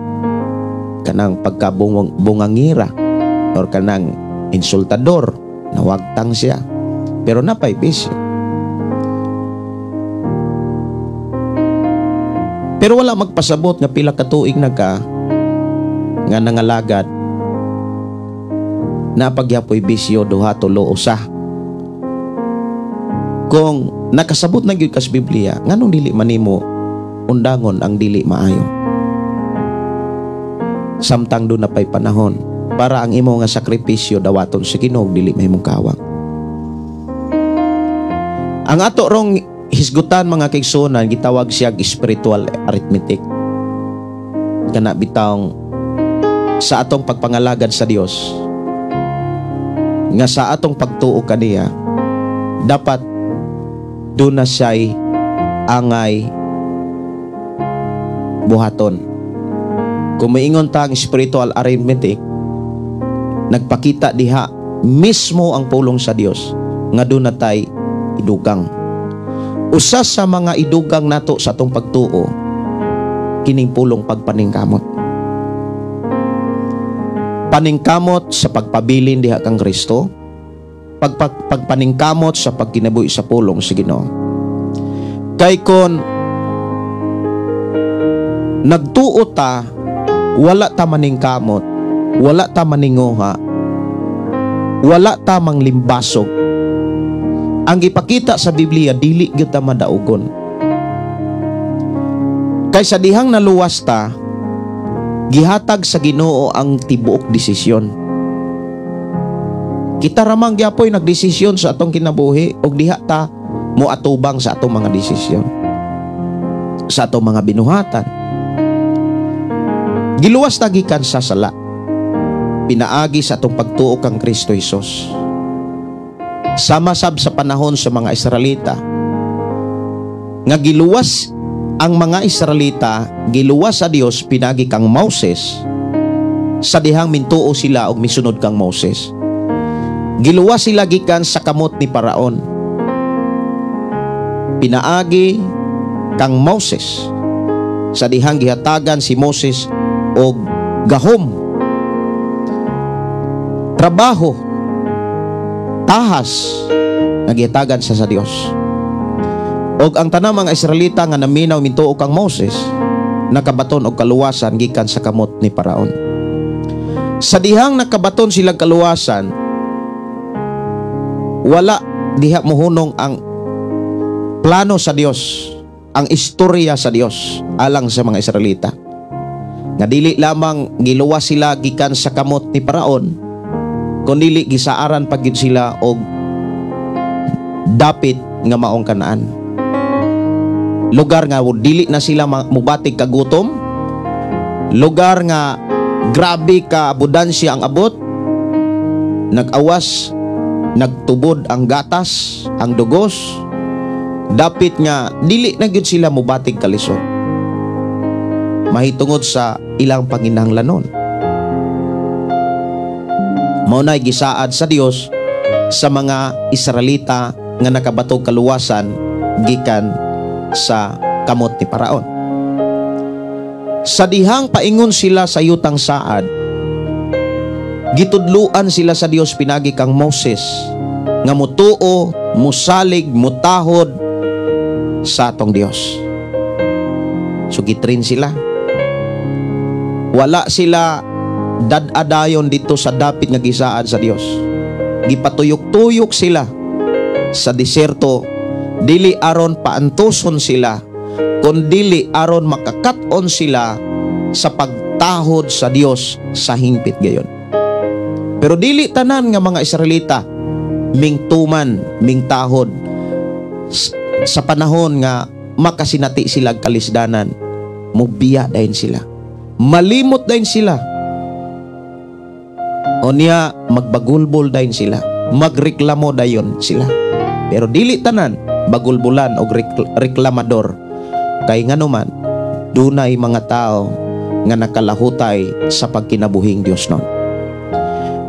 kanang pagkabungangira or kanang insultador, nawagtang siya, pero napay bisyo. Pero wala magpasabot nga pila ka tuig na ka nga nangalagad na pagyapoy bisyo duha tulo usa. Kung nakasabot na gyud kas Biblia, nganong dili manimo undangon ang dili maayo? Samtang do na pay panahon para ang imo nga sakripisyo dawaton sa Ginoo dili mahimong kawang. Ang ato rong hisgutan mga kaigsuonan gitawag siya spiritual arithmetic. Kana bitawng sa atong pagpangalagad sa Dios nga sa atong pagtuo kaniya dapat doon na siya'y angay buhaton. Kung maingon tang spiritual arithmetic, nagpakita diha mismo ang pulong sa Dios nga doon na tay idugang. Usa sa mga idugang nato sa atong pagtuo kining pulong pagpaningkamot. Paningkamot sa pagpabilin diha kang Kristo, pagpaningkamot sa pagkinabuhi sa pulong sa Ginoo. Kay kon nagtuo ta, wala ta maningkamot, wala ta maninguha, wala ta manglimbasog, ang ipakita sa Biblia dili gyud ta madaugon. Kaysa dihang naluwas ta, gihatag sa Ginoo ang tibuok desisyon. Kita ramang gyapoy nagdesisyon sa atong kinabuhi ug diha ta moatubang sa atong mga desisyon, sa atong mga binuhatan. Giluwas ta gikan sa sala, pinaagi sa atong pagtuo kang Kristo Jesus. Sama sab sa panahon sa mga Israelita, nga giluwas ang mga Israelita, giluwas sa Dios pinagi kang Moses, sa dihang mintuo sila og misunod kang Moses. Giluwas sila gikan sa kamot ni Paraon, pinaagi kang Moses, sa dihang gihatagan si Moses og gahom, trabaho, tahas nga gihatagan sa Dios. Og ang tanang mga Israelita nga naminaw mintuo kang Moses, nakabaton og kaluwasan gikan sa kamot ni Paraon. Sa dihang nakabaton silang kaluwasan, wala diha mohunong ang plano sa Dios, ang istorya sa Dios alang sa mga Israelita. Nga dili lamang giluwas sila gikan sa kamot ni Paraon, kundi gisaaran pagid sila og dapit nga maong Kanaan. Lugar nga dili na sila mubatig kagutom, lugar nga grabe ka abudansya ang abot, nag-awas, nagtubod ang gatas, ang dugos, dapit nga dili na gyud sila mubatig kalisod, mahitungod sa ilang panginahanglanon. Mao nay gisaad sa Dios sa mga Israelita nga nakabatog kaluwasan gikan sa kamot ni Paraon. Sa dihang paingon sila sa yutang saad, gitudluan sila sa Dios pinagi kang Moses nga mutuo, musalig, mutahod sa atong Dios. So gitrin sila. Wala sila dadadayon dito sa dapit nga gisaad sa Dios. Gipatuyok-tuyok sila sa diserto, dili aron paantuson sila, kundili aron makakaton sila sa pagtahod sa Dios sa hingpit gayon. Pero dili tanan nga mga Israelita mingtuman, mingtahod sa panahon nga makasinati sila kalisdanan. Mubiya dayon sila, malimot dayon sila, o niya magbagulbol dayon sila, magreklamo dayon sila. Pero dili tanan bagulbulan o reklamador, kay nganuman dunay mga tao nga nakalahutay sa pagkinabuhing Dios nun.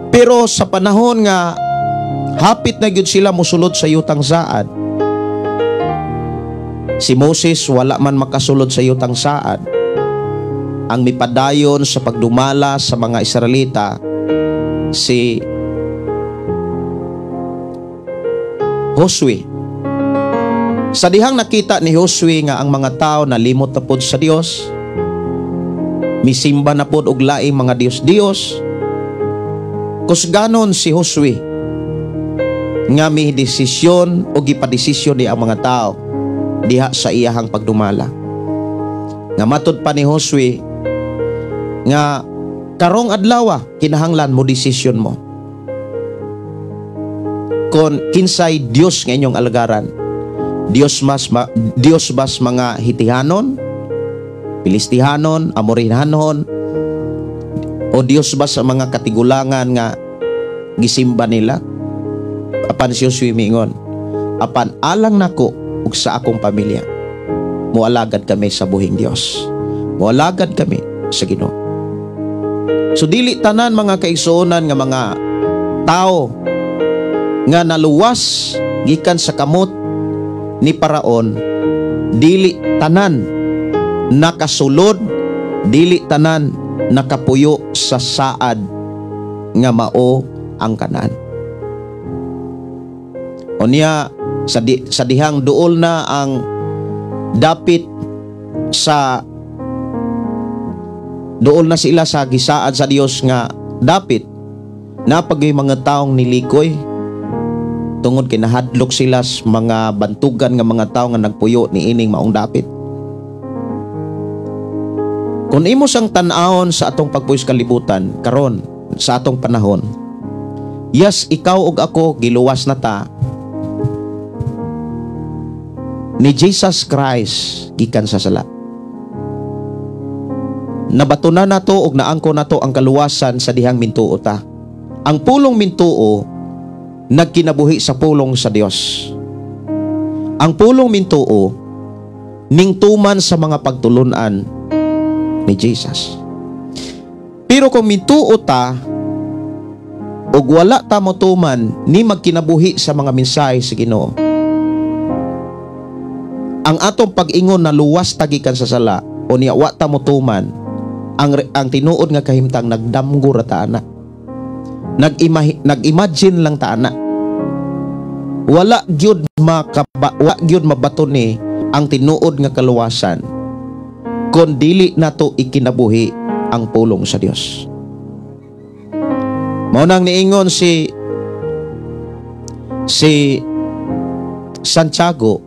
Pero sa panahon nga hapit na gyud sila mosulod sa yutang saad, si Moses wala man makasulod sa yutang saad. Ang mipadayon sa pagdumala sa mga Israelita si Josue. Sa dihang nakita ni Josue nga ang mga tao nalimot na pod sa Dios, misimba na pod og laing mga Dios-Dios, kusganon si Josue nga may desisyon o gipadesisyon ni ang mga tao diha sa iyahang pagdumala. Nga matud pa ni Josue nga karong adlaw kinahanglan mo desisyon mo kon kinsay Dios nga inyong alagaran. Dios bas mga Hitihanon, Pilistihanon, Amorinanon, o Dios bas sa mga katigulangan nga gisimba nila? Apan si Josue mingon, apan alang nako ug sa akong pamilya, mualagad kami sa buhing Dios, mualagad kami sa Ginoo. So dili tanan mga kaigsuonan nga mga tao nga naluwas gikan sa kamot ni Paraon, dili tanan nakasulod, dili tanan nakapuyo sa saad nga mao ang Kanaan. O niya sa dihang duol na ang dapit sa duol na sila sa gisaad sa Dios nga dapit napagay mga taong nilikoy tungod kay nahadlok sila sa mga bantugan nga mga tao nga nagpuyo ni ining maong dapit. Kung imo sang tan-awon sa atong pagpuyos kalibutan karon sa atong panahon, yes, ikaw ug ako giluwas na ta ni Jesus Christ gikan sa sala. Nabatunan nato ug naangko nato ang kaluwasan sa dihang mintuo ta. Ang pulong mintuo nagkinabuhi sa pulong sa Dios. Ang pulong mintuo ning tuman sa mga pagtulunan ni Jesus. Pero kung mituo ta ug wala ta motuman ni magkinabuhi sa mga mensahe sa Ginoo, ang atong pag-ingon na luwas tagikan sa sala o niya wa ta motuman, ang tinuod nga kahimtang nagdamgo ra ta ana. Nag-imagine lang ta ana. Wala gyud mabato ni ang tinuod nga kaluwasan kun dili nato ikinabuhi ang pulong sa Dios. Mao nang niingon si Santiago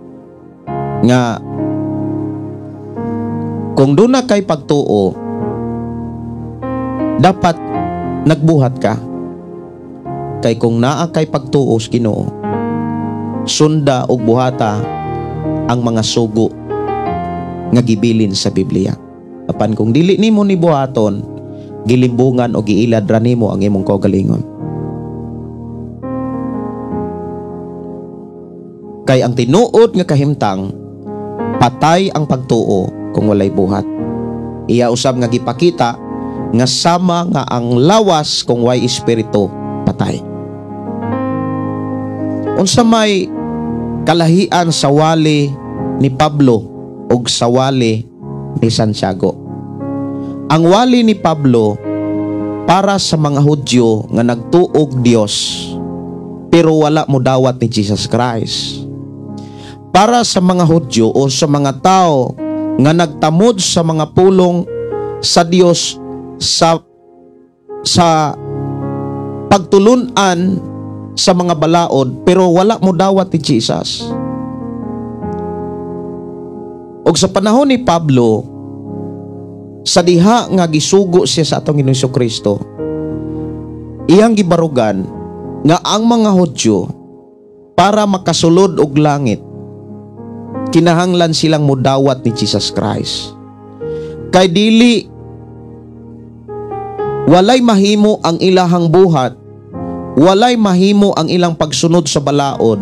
nga kung doon na kay pagtuo, dapat nagbuhat ka. Kay kung naa kay pagtuo sa Ginoo, sunda og buhata ang mga sugo nga gibilin sa Biblia. Apan kung dili nimo ni buhaton, gilimbungan o giilad ra nimo ang imong kaugalingon. Kay ang tinuod nga kahimtang, patay ang pagtuo kung walay buhat. Iya usab nga gipakita nga sama nga ang lawas kung way espiritu, patay. Unsa may kalahian sa wali ni Pablo ug sa wali ni Santiago? Ang wali ni Pablo para sa mga Hudyo nga nagtuog Dios pero wala mo dawat ni Jesus Christ. Para sa mga Hudyo o sa mga tao nga nagtamod sa mga pulong sa Dios sa pagtulunan sa mga balaod pero wala mo dawat ni Jesus. Og sa panahon ni Pablo, sa diha nga gisugo siya sa atong Ginoong Kristo, iyang gibarugan nga ang mga Hudyo para makasulod og langit, kinahanglan silang mudawat ni Jesus Christ. Kay dili walay mahimo ang ilahang buhat, walay mahimo ang ilang pagsunod sa balaod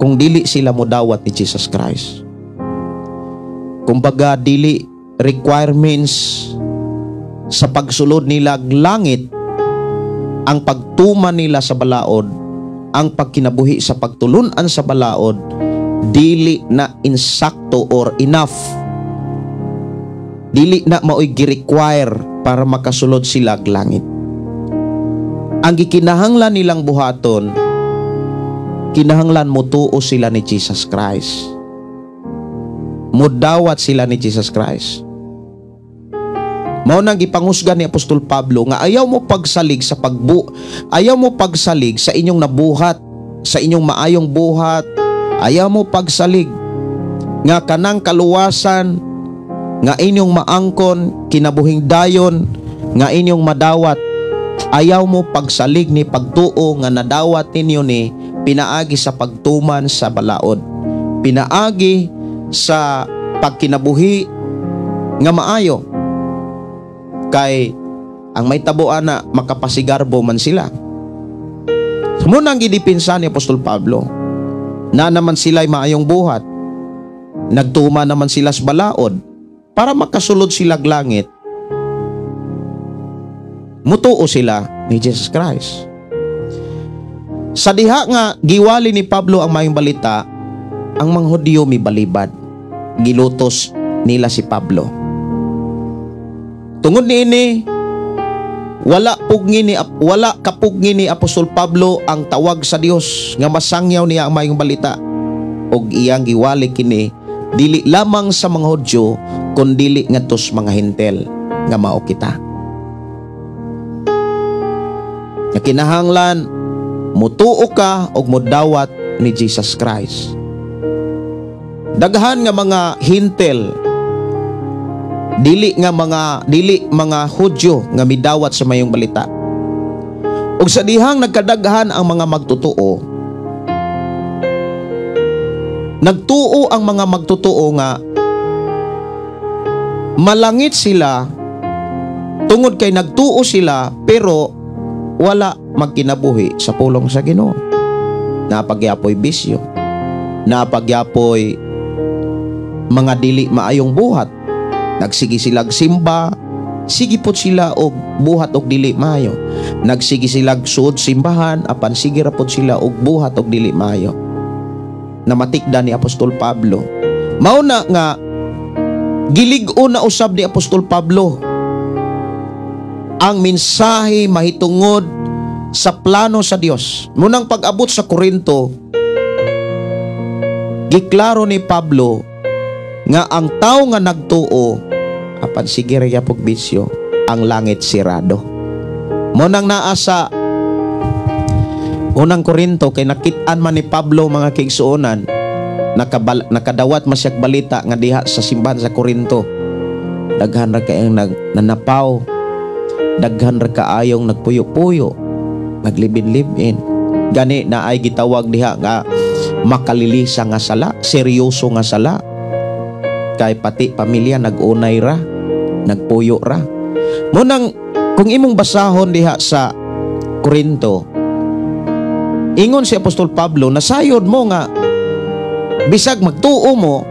kung dili sila mudawat ni Jesus Christ. Kumbaga dili requirements sa pagsulod nila langit ang pagtuman nila sa balaod, ang pagkinabuhi sa pagtulunan sa balaod, dili na insakto or enough. Dili na maoy gi-require para makasulod sila langit. Ang gikinahanglan nilang buhaton, kinahanglan mutuo sila ni Jesus Christ. Mudawat sila ni Jesus Christ. Mao nang gipangusgan ni Apostol Pablo nga ayaw mo pagsalig sa ayaw mo pagsalig sa inyong nabuhat, sa inyong maayong buhat. Ayaw mo pagsalig nga kanang kaluwasan nga inyong maangkon kinabuhing dayon nga inyong madawat. Ayaw mo pagsalig ni pagtuo nga nadawat ninyo ni pinaagi sa pagtuman sa balaod, pinaagi sa pagkinabuhi nga maayo. Kay ang may tabuan na makapasigarbo man sila. Muna ang gidipinsa ni Apostol Pablo na naman sila'y maayong buhat, nagtuma naman sila sa balaod para makasulod sila langit, mutuo sila ni Jesus Christ. Sa diha nga giwali ni Pablo ang maayong balita, ang mga Hudyo mibalibad, gilutos nila si Pablo. Tungod niini, wala kapugni ni Apostol Pablo ang tawag sa Dios nga masangyaw niya ang maayong balita, og iyang giwali kini dili lamang sa mga Hudyo kundi ngadtos mga Hentil nga mao kita. Nga kinahanglan mutuo ka og modawat ni Jesus Christ. Daghan nga mga Hentil, dili mga Hudyo nga midawat sa mayong balita. Ug sa dihang nagkadaghan ang mga magtutuo, nagtuo ang mga magtutuo nga malangit sila tungod kay nagtuo sila pero wala magkinabuhi sa pulong sa Ginoo. Napagyapoy bisyo, na pagyapoy mga dili maayong buhat. Nagsigi sila simba, sige po sila og buhat og dili maayo. Nagsigi sila suod simbahan, apan sige ra po sila og buhat og dili maayo. Namatikdan ni Apostol Pablo. Mauna nga gilig-o na usab ni Apostol Pablo ang mensahe mahitungod sa plano sa Dios. Munang pag-abot sa Korinto, giklaro ni Pablo nga ang tao nga nagtuo apan sige ra pug bisyo, ang langit sirado. Munang naa sa unang Korinto, kay nakit-an man ni Pablo mga kaigsuonan, nakadawat masyag balita nga diha sa simbahan sa Korinto, daghan ra kayong nanapaw, daghan ra kaayong nagpuyo-puyo, naglibin-libin. Gani na ay gitawag diha nga makalilisa nga sala, seryoso nga sala. Kay pati pamilya nag-unay ra, nagpuyo ra. Munang kung imong basahon diha sa Korinto, ingon si Apostol Pablo, nasayod mo nga bisag magtuo mo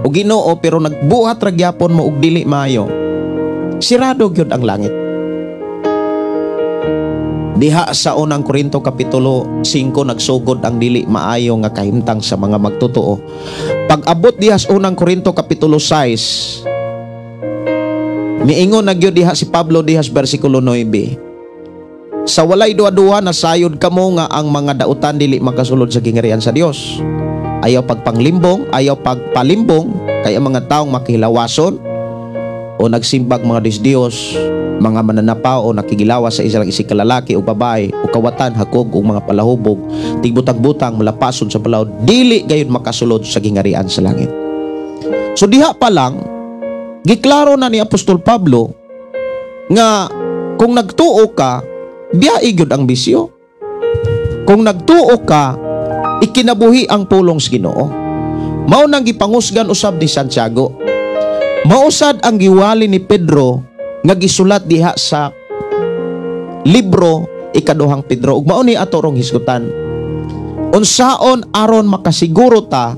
o Ginoo pero nagbuhat ra gyapon mo og dili maayo, sirado gyud ang langit. Diha sa unang Korinto kapitulo 5 nagsugod ang dili maayo nga kahimtang sa mga magtotoo. Pag-abot diha sa unang Korinto kapitulo 6, miingon na gyud diha si Pablo diha sa bersikulo 9. Sa walay duha-duha nasayod kamo nga ang mga dautan dili makasulod sa gingarihan sa Dios. Ayaw pagpanglimbong, ayaw pagpalimbong, kaya mga taong makihilawason o nagsimbag mga Diyos, mga mananapaw o nakigilawas sa isang kalalaki o babae o kawatan, hakog o mga palahubog, tigbutang-butang, malapason sa balaod, dili gayon makasulod sa gingarian sa langit. So diha pa lang, giklaro na ni Apostol Pablo nga kung nagtuo ka, biyae gyud ang bisyo. Kung nagtuo ka, ikinabuhi ang pulong sa Ginoo. Mao nang gipangusgan usab ni Santiago. Mausad ang giwali ni Pedro nga gisulat diha sa libro ikaduhang Pedro. Ug mao ni ato rong hisgutan. Unsaon aron makasiguro ta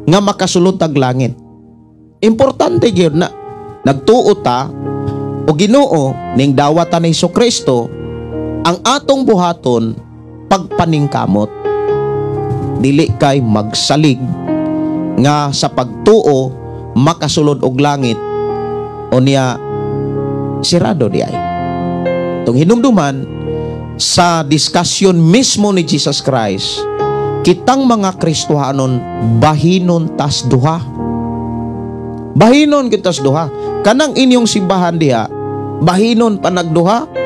nga makasulod tag langit? Importante gyud na nagtuo ta o Ginoo ning dawatan ni Hesukristo ang atong buhaton pagpaningkamot. Dili kay magsalig nga sa pagtuo makasulod og langit o niya sirado di ay. Itong hinumduman sa diskusyon mismo ni Jesus Christ, kitang mga Kristohanon bahinon tas duha. Bahinon kitas duha. Kanang inyong simbahan diha, bahinon pa nagduha.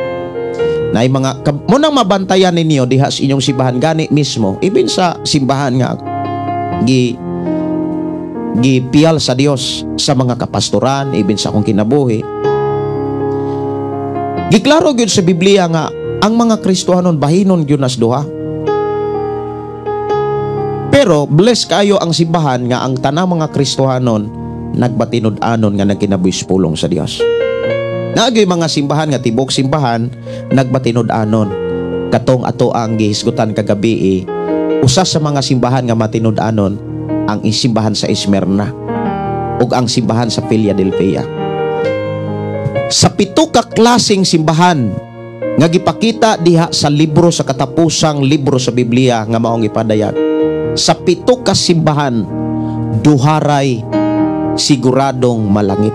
Na mga munang mabantayan ninyo diha sa inyong simbahan gani mismo, ibin sa simbahan nga gipiyal sa Dios sa mga kapastoran, ibin sa akong kinabuhi. Giklaro gyud sa Biblia nga ang mga Kristohanon bahinon gyud nas duha. Pero bless kayo ang simbahan nga ang tanang mga Kristohanon nagbatinod-anon nga nagkinabuhis pulong sa Dios. Naagay mga simbahan nga tibok simbahan nagbatinod-anon. Katong ato ang gihisgutan kagabi, usa sa mga simbahan nga matinod-anon ang simbahan sa Esmerna ug ang simbahan sa Philadelphia. Sa 7 ka klaseng simbahan nga gipakita diha sa libro sa katapusang libro sa Biblia nga maong ipadayag, sa 7 ka simbahan duharay siguradong malangit.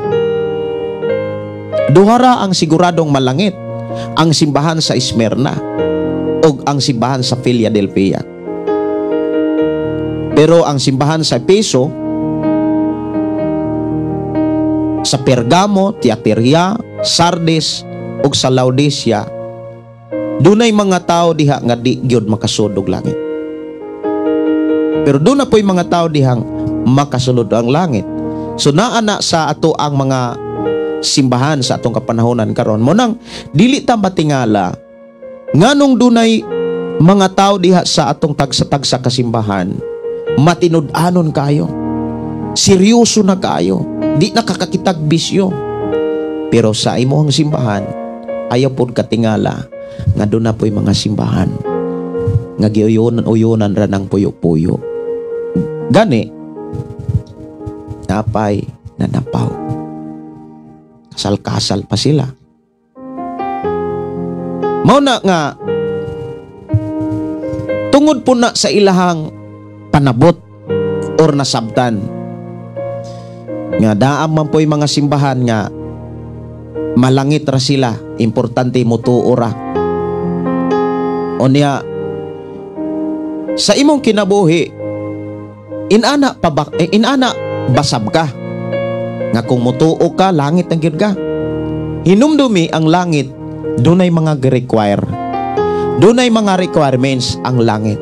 Duhara ang siguradong malangit, ang simbahan sa Esmerna ug ang simbahan sa Philadelphia. Pero ang simbahan sa Efeso, sa Pergamo, Tiatira, Sardis ug sa Laodicea, dunay mga tao diha nga di gyud makasulod og langit. Pero doon na po'y mga tao dihang makasulod ang langit. So naana sa ato ang mga simbahan sa atong kapanahonan karon, mo nang dili ta matingala nganong dunay mga tao diha sa atong tagsa-tagsa kasimbahan matinud-anon kayo, seryoso na kayo, di nakakakitag bisyo. Pero sa imong simbahan ayaw pod katingala nga doon na po'y mga simbahan nga giuyonan-uyonan ra ng puyo-puyo, Gani, napay na napaw. Kasal-kasal pa sila. Mao na nga, tungod po na sa ilahang panabot or nasabtan, nga daam man po'y mga simbahan nga malangit ra sila, importante mo tuora. O niya, sa imong kinabuhi, inana basab ka nga kung mutuo ka, langit ang gyud ka. Hinumdumi ang langit, dunay mga require, dunay mga requirements ang langit.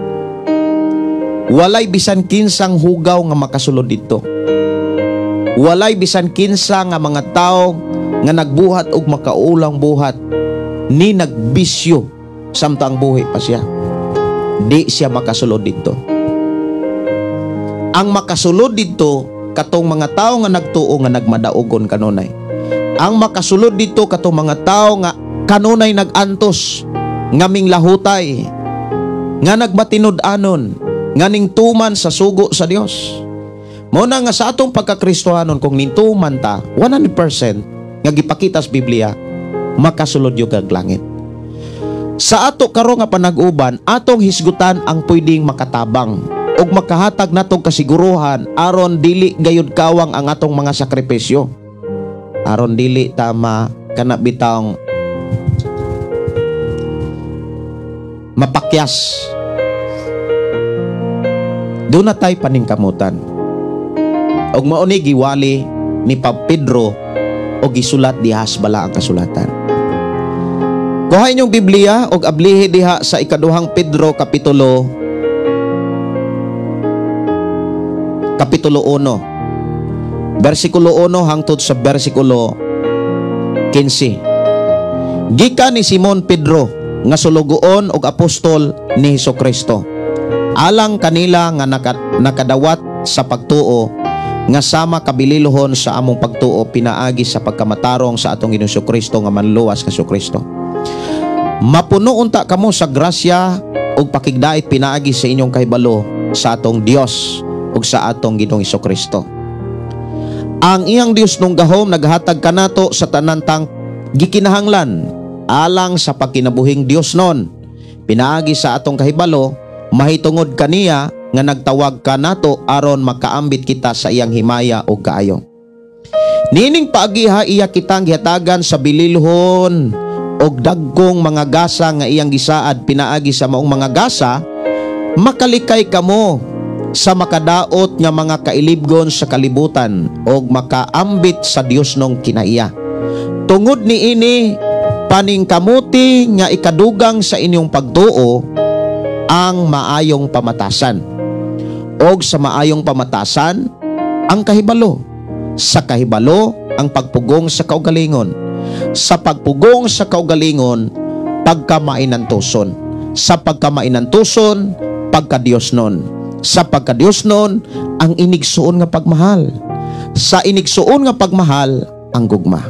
Walay bisan kinsang hugaw nga makasulod dito. Walay bisan kinsa nga mga tao nga nagbuhat og makaulang buhat ni nagbisyo samtang buhi pa siya. Di siya makasulod dito. Ang makasulod dito katong mga tao nga nagtuo nga nagmadaogon kanunay. Ang makasulod dito katong mga tao nga kanunay nagantos, ngaming lahutay, nga nagmatinud-anon, nga ningtuman sa sugo sa Dios. Mao na nga sa atong pagkakristohanon, kung nintuman ta 100% nga gipakita sa Biblia, makasulod yung kag langit. Sa ato karo nga panag-uban, atong hisgutan ang pwedeng makatabang ug makahatag natong kasiguruhan aron dili gayud kawang ang atong mga sakripisyo. Aron dili tama kana bitang mapakyas. Doon na tayo paningkamutan. Og mao ni giwali ni Pedro o gisulat dihas bala ang kasulatan. Kuha inyong Biblia og ablihi diha sa ikaduhang Pedro kapitulo 1, versikulo 1 hangtod sa versikulo 15. Gikan ni Simon Pedro nga sulugoon og apostol ni Hesukristo, alang kanila nga nakadawat sa pagtuo nga sama kabililohon sa among pagtuo pinaagi sa pagkamatarong sa atong Ginoong Hesukristo nga manluwas nga Hesukristo. Mapuno unta kamo sa grasya ug pakigdait pinaagi sa inyong kahibalo sa atong Dios ug sa atong Ginoong Hesukristo. Ang iyang Dios nung gahom naghatag kanato sa tanantang gikinahanglan alang sa pagkinabuhing Dios non. Pinaagi sa atong kahibalo mahitungod kaniya nga nagtawag ka nato aron makaambit kita sa iyang himaya o kaayo. Nining paagiha iya kitang gihatagan sa bililhon og dagkong mga gasa nga iyang gisaad pinaagi sa maong mga gasa, makalikay kamo sa makadaot nga mga kailibgon sa kalibutan og makaambit sa Dios nung kinaiya. Tungod ni ini paningkamuti nga ikadugang sa inyong pagtuo ang maayong pamatasan. Og sa maayong pamatasan ang kahibalo. Sa kahibalo ang pagpugong sa kaugalingon. Sa pagpugong sa kaugalingon, pagkamainantuson. Sa pagkamainantuson, pagkadiyosnon. Sa pagkadiyosnon, ang inigsuon nga pagmahal. Sa inigsuon nga pagmahal, ang gugma.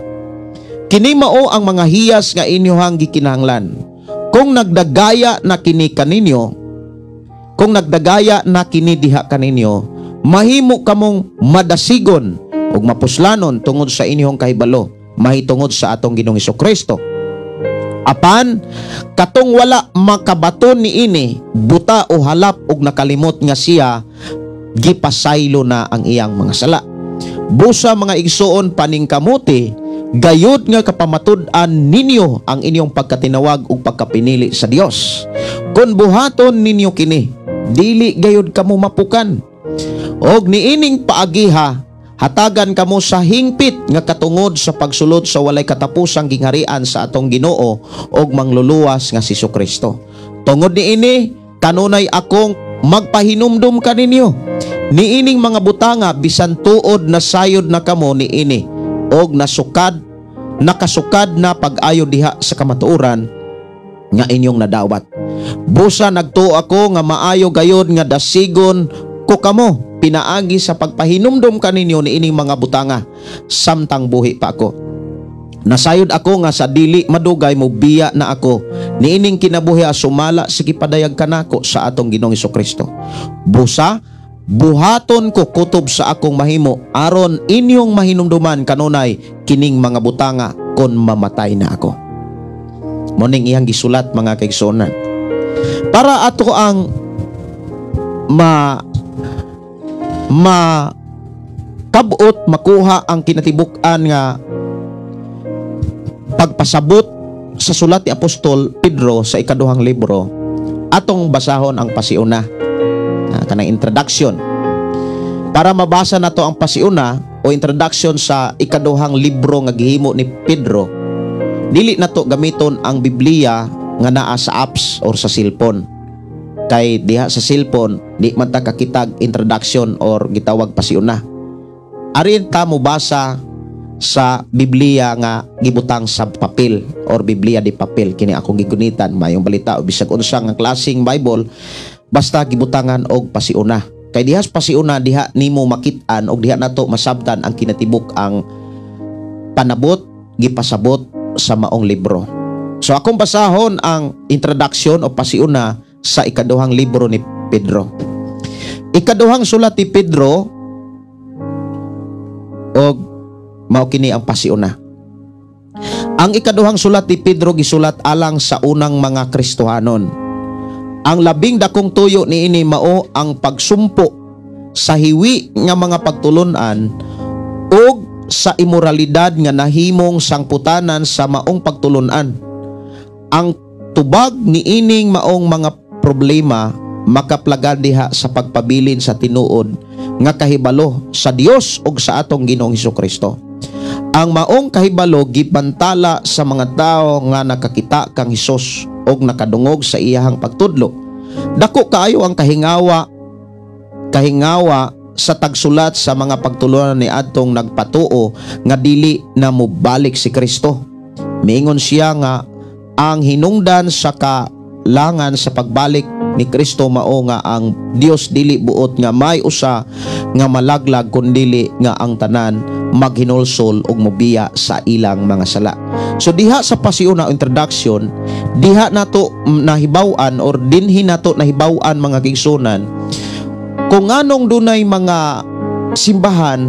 Kini mao ang mga hiyas nga inyohang gikinahanglan. Kung nagdagaya na kini kaninyo, kung nagdagaya na kini diha kaninyo, mahimo kamong madasigon ug mapuslanon tungod sa inyong kahibalo, mahitungod sa atong Ginoong Hesukristo. Apan katong wala makabaton ni ini, buta o halap ug nakalimot nga siya gipasaylo na ang iyang mga sala. Busa mga igsuon paningkamuti, gayud nga kapamatud-an ninyo ang inyong pagkatinawag ug pagkapinili sa Dios. Kun buhaton ninyo kini, dili gayud kamo mapukan. Og niining paagiha, hatagan kamo sa hingpit nga katungod sa pagsulod sa walay katapusang gingharian sa atong Ginoo og mangluluwas nga si Hesukristo. Tungod niini, kanunay akong magpahinumdum kaninyo. Niining mga butanga bisan tuod na sayod na kamo niini og nakasukad na pag-ayo diha sa kamatuoran nga inyong nadawat. Busa nagtuo ako nga maayo gayod nga dasigon ko kamo pinaagi sa pagpahinumdum kaninyo niining mga butanga samtang buhi pa ako. Nasayod ako nga sa dili madugay mo biya na ako niining kinabuhi sumala sige padayag kanako sa atong Ginoong Hesukristo. Busa buhaton ko kutob sa akong mahimo aron inyong mahinumduman kanunay kining mga butanga kon mamatay na ako. Moning iyang gisulat mga kaigsuonan. Para ato ang kabot makuha ang kinatibuk-an nga pagpasabot sa sulat ni Apostol Pedro sa ikaduhang libro, atong basahon ang pasiuna, kanang introduction. Para mabasa nato ang pasiuna o introduction sa ikaduhang libro nga gihimo ni Pedro, dili nato gamiton ang Biblia nga naa sa apps or sa cellphone. Kay diha sa cellphone di man ta kakitag introduction or gitawag pasiuna. Arin ta mo basa sa Biblia nga gibutang sa papel or Biblia di papel, kini akong gigunitan mayong balita o bisag unsa nga klaseng Bible, basta gibutangan og pasiuna. Kay dihas pasiuna diha nimo makit-an og diha nato masabtan ang kinatibuk ang panabot gipasabot sa maong libro. So akong basahon ang introduction o pasiuna sa ikaduhang libro ni Pedro. Ikaduhang sulat ni Pedro og mao kini ang pasiuna. Ang ikaduhang sulat ni Pedro gisulat alang sa unang mga Kristohanon. Ang labing dakong tuyo niini mao ang pagsumpo sa hiwi nga mga pagtulunan ug sa imoralidad nga nahimong sangputanan sa maong pagtulunan. Ang tubag niining maong mga problema makaplagan diha sa pagpabilin sa tinuod nga kahibalo sa Dios ug sa atong Ginoong Hesukristo. Ang maong kahibalo gibantala sa mga tao nga nakakita kang Hesus og nakadungog sa iyahang pagtudlo. Dako kaayo ang kahingawa sa tagsulat sa mga pagtulunan ni adtong nagpatuo nga dili na mobalik si Kristo. Miingon siya nga ang hinungdan sa kalangan sa pagbalik ni Kristo mao nga ang Dios dili buot nga may usa nga malaglag kundi nga ang tanan maghinulsol og mobiya sa ilang mga sala. So diha sa pasiuna introduction, diha nato nahibaw-an or dinhi nato nahibaw-an mga kigsunan kung anong dunay mga simbahan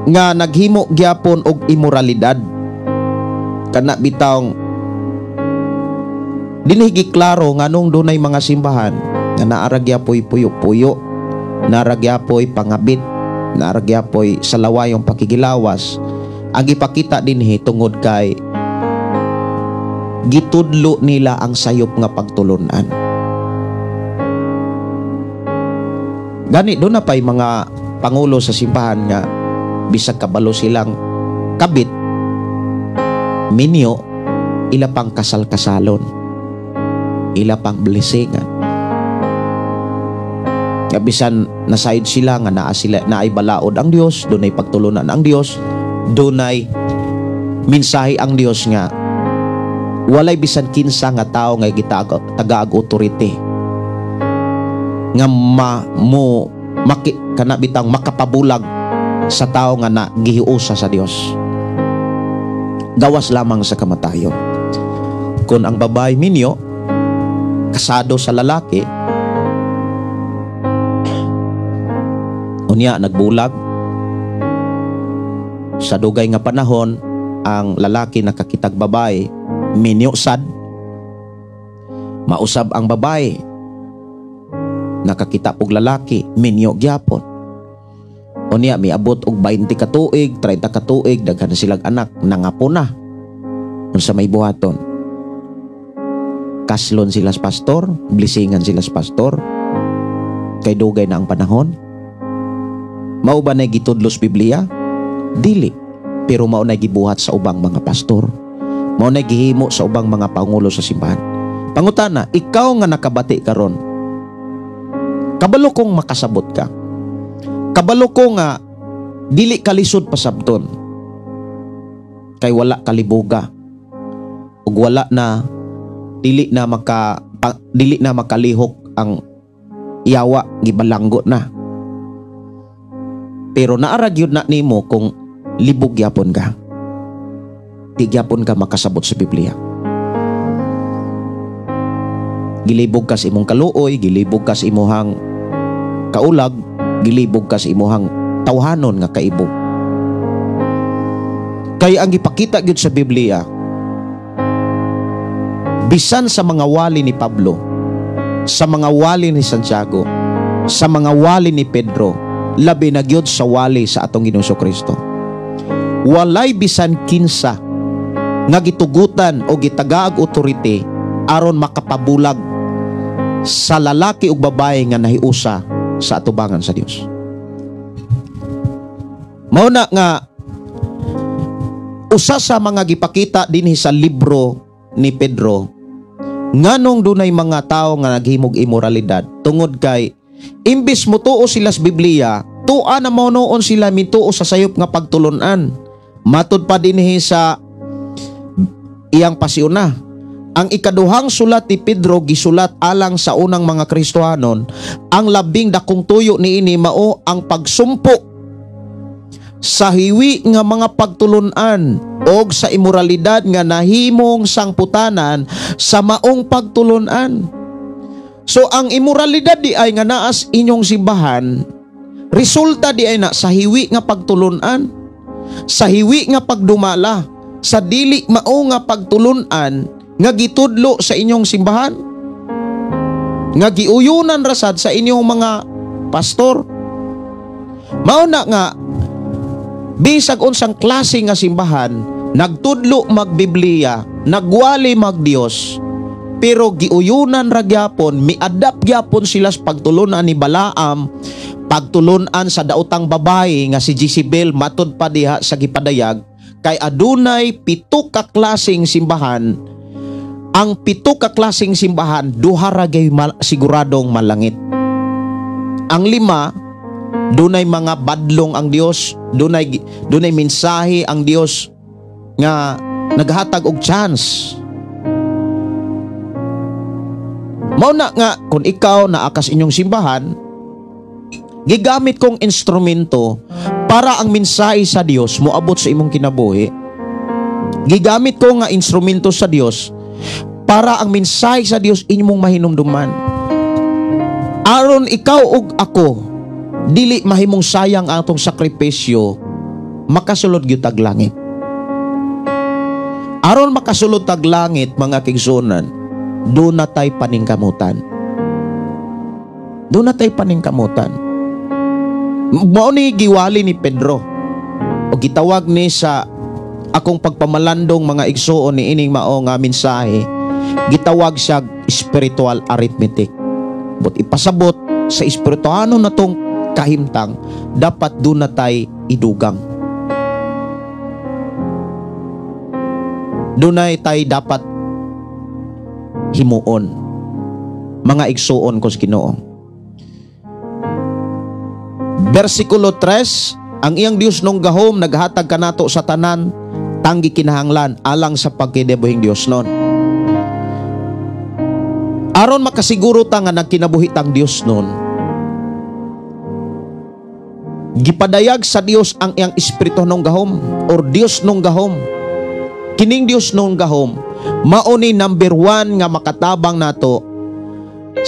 nga naghimo gyapon og imoralidad. Kana bitawng dinhi giklaro nganong dunay mga simbahan nga naaragyapoy puyo-puyo, naaragyapoy pangabit, naaragyapoy salawayong pakigilawas. Ang ipakita dinhi tungod kay gitudlo nila ang sayop nga pagtulunan. Gani doon na pa'y mga pangulo sa simbahan nga bisag kabalo silang kabit, minyo, ila pang kasal-kasalon, ila pang blessingan. Nga bisan nasayod sila nga naa sila naay balaod ang Dios, dunay pagtulunan ang Dios, dunay mensahe ang Dios nga walay bisan kinsa nga tao nga tagaag authority nga kana bitang makapabulag sa tao nga nagihiusa sa Dios. Gawas lamang sa kamatayon. Kung ang babae minyo kasado sa lalaki, unya nagbulag sa dugay nga panahon, ang lalaki nakakitag babae minyo sad, mausab ang babae nakakita og lalaki minyo gyapon. Unya miabot og 20 ka tuig, 30 ka tuig, daghan silang anak, nangapo na. Unsa may buhaton? Kaslon sila sa pastor, blessingan sila sa pastor, kay dugay na ang panahon. Mao ba na gitudlos Biblia? Dili. Pero mao na gibuhat sa ubang mga pastor. Mao na gihimo sa ubang mga pangulo sa simbahan. Pangutana, ikaw nga nakabati karon, kabalo kong makasabot ka. Kabalo ko nga dili kalisod pasabton. Kay wala kalibuga. Ug wala na dili na makalihok ang iyawa, gibalanggo na. Pero naarag yun na nimo kung libog yapon ka. Di yapon ka makasabot sa Biblia. Gilibog ka sa imong kaluoy, gilibog ka sa imong kaulag, gilibog ka sa imuhang tawhanon nga kaibog. Kaya ang ipakita gyud sa Biblia, bisan sa mga wali ni Pablo, sa mga wali ni Santiago, sa mga wali ni Pedro, labi na gyud sa wali sa atong Ginoong Kristo, walay bisan kinsa nga gitugutan o gitagaag authority aron makapabulag sa lalaki ug babae nga nahiusa sa atubangan sa Dios. Mao na nga usa sa mga gipakita dinhi sa libro ni Pedro, nganong dunay mga tawo nga naghimog immoralidad tungod kay imbis motuo sila sa Biblia, tuwa na monoon sila mintuo sa sayop nga pagtulunan. Matud pa dinhi sa iyang pasiuna, ang ikaduhang sulat ni Pedro gisulat alang sa unang mga Kristohanon. Ang labing dakong tuyo niini mao ang pagsumpo sa hiwi nga mga pagtulunan og sa immoralidad nga nahimong sangputanan sa maong pagtulunan. So ang immoralidad di ay nga naas inyong simbahan, resulta di ay na sa hiwi nga pagtulunan, sa hiwi nga pagdumala, sa dili mao nga pagtulunan nga gitudlo sa inyong simbahan, nga giuyunan rasad sa inyong mga pastor. Mao na nga bisag unsang klase nga simbahan, nagtudlo magbiblia, nagwali magdios, pero giuyunan ra gyapon, miadapt gyapon sila sa pagtulunan ni Balaam, pagtulunan sa daotang babae nga si Jezebel, matud pa diha sa gipadayag. Kay adunay 7 ka klaseng simbahan. Ang 7 ka klaseng simbahan duha ra gay siguradong malangit. Ang 5, dunay mga badlong ang Dios, dunay mensahe ang Dios nga naghatag og chance. Mao na nga kung ikaw naakas inyong simbahan, gigamit kong instrumento para ang mensahe sa Dios moabot sa imong kinabuhi. Gigamit ko nga instrumento sa Dios para ang mensahe sa Dios inyong mahinumduman. Aron ikaw ug ako dili mahimong sayang atong sakripisyo, makasulod gyud tag langit. Aron makasulod tag langit, mga kigsunan, do na tay paningkamutan. Do na tay paningkamutan. Mao ni giwali ni Pedro o gitawag ni sa akong pagpamalandong mga igsuon ni ining mao nga mensahe, gitawag siya spiritual arithmetic. But ipasabot sa espirituano na tong kahimtang, dapat doon na tay idugang. Doon na tay dapat himuon, mga igsuon ko sa Ginoo. Versikulo 3, ang iyang Dios nung gahom naghatag kanato sa tanan tanggi kinahanglan alang sa pagkidebuhing Dios nun. Aron makasiguro ta nga nagkinabuhi tang Dios nun, gipadayag sa Dios ang iyang espiritu nung gahom or Dios nung gahom. Kining Dios nung gahom mao ni number 1 nga makatabang nato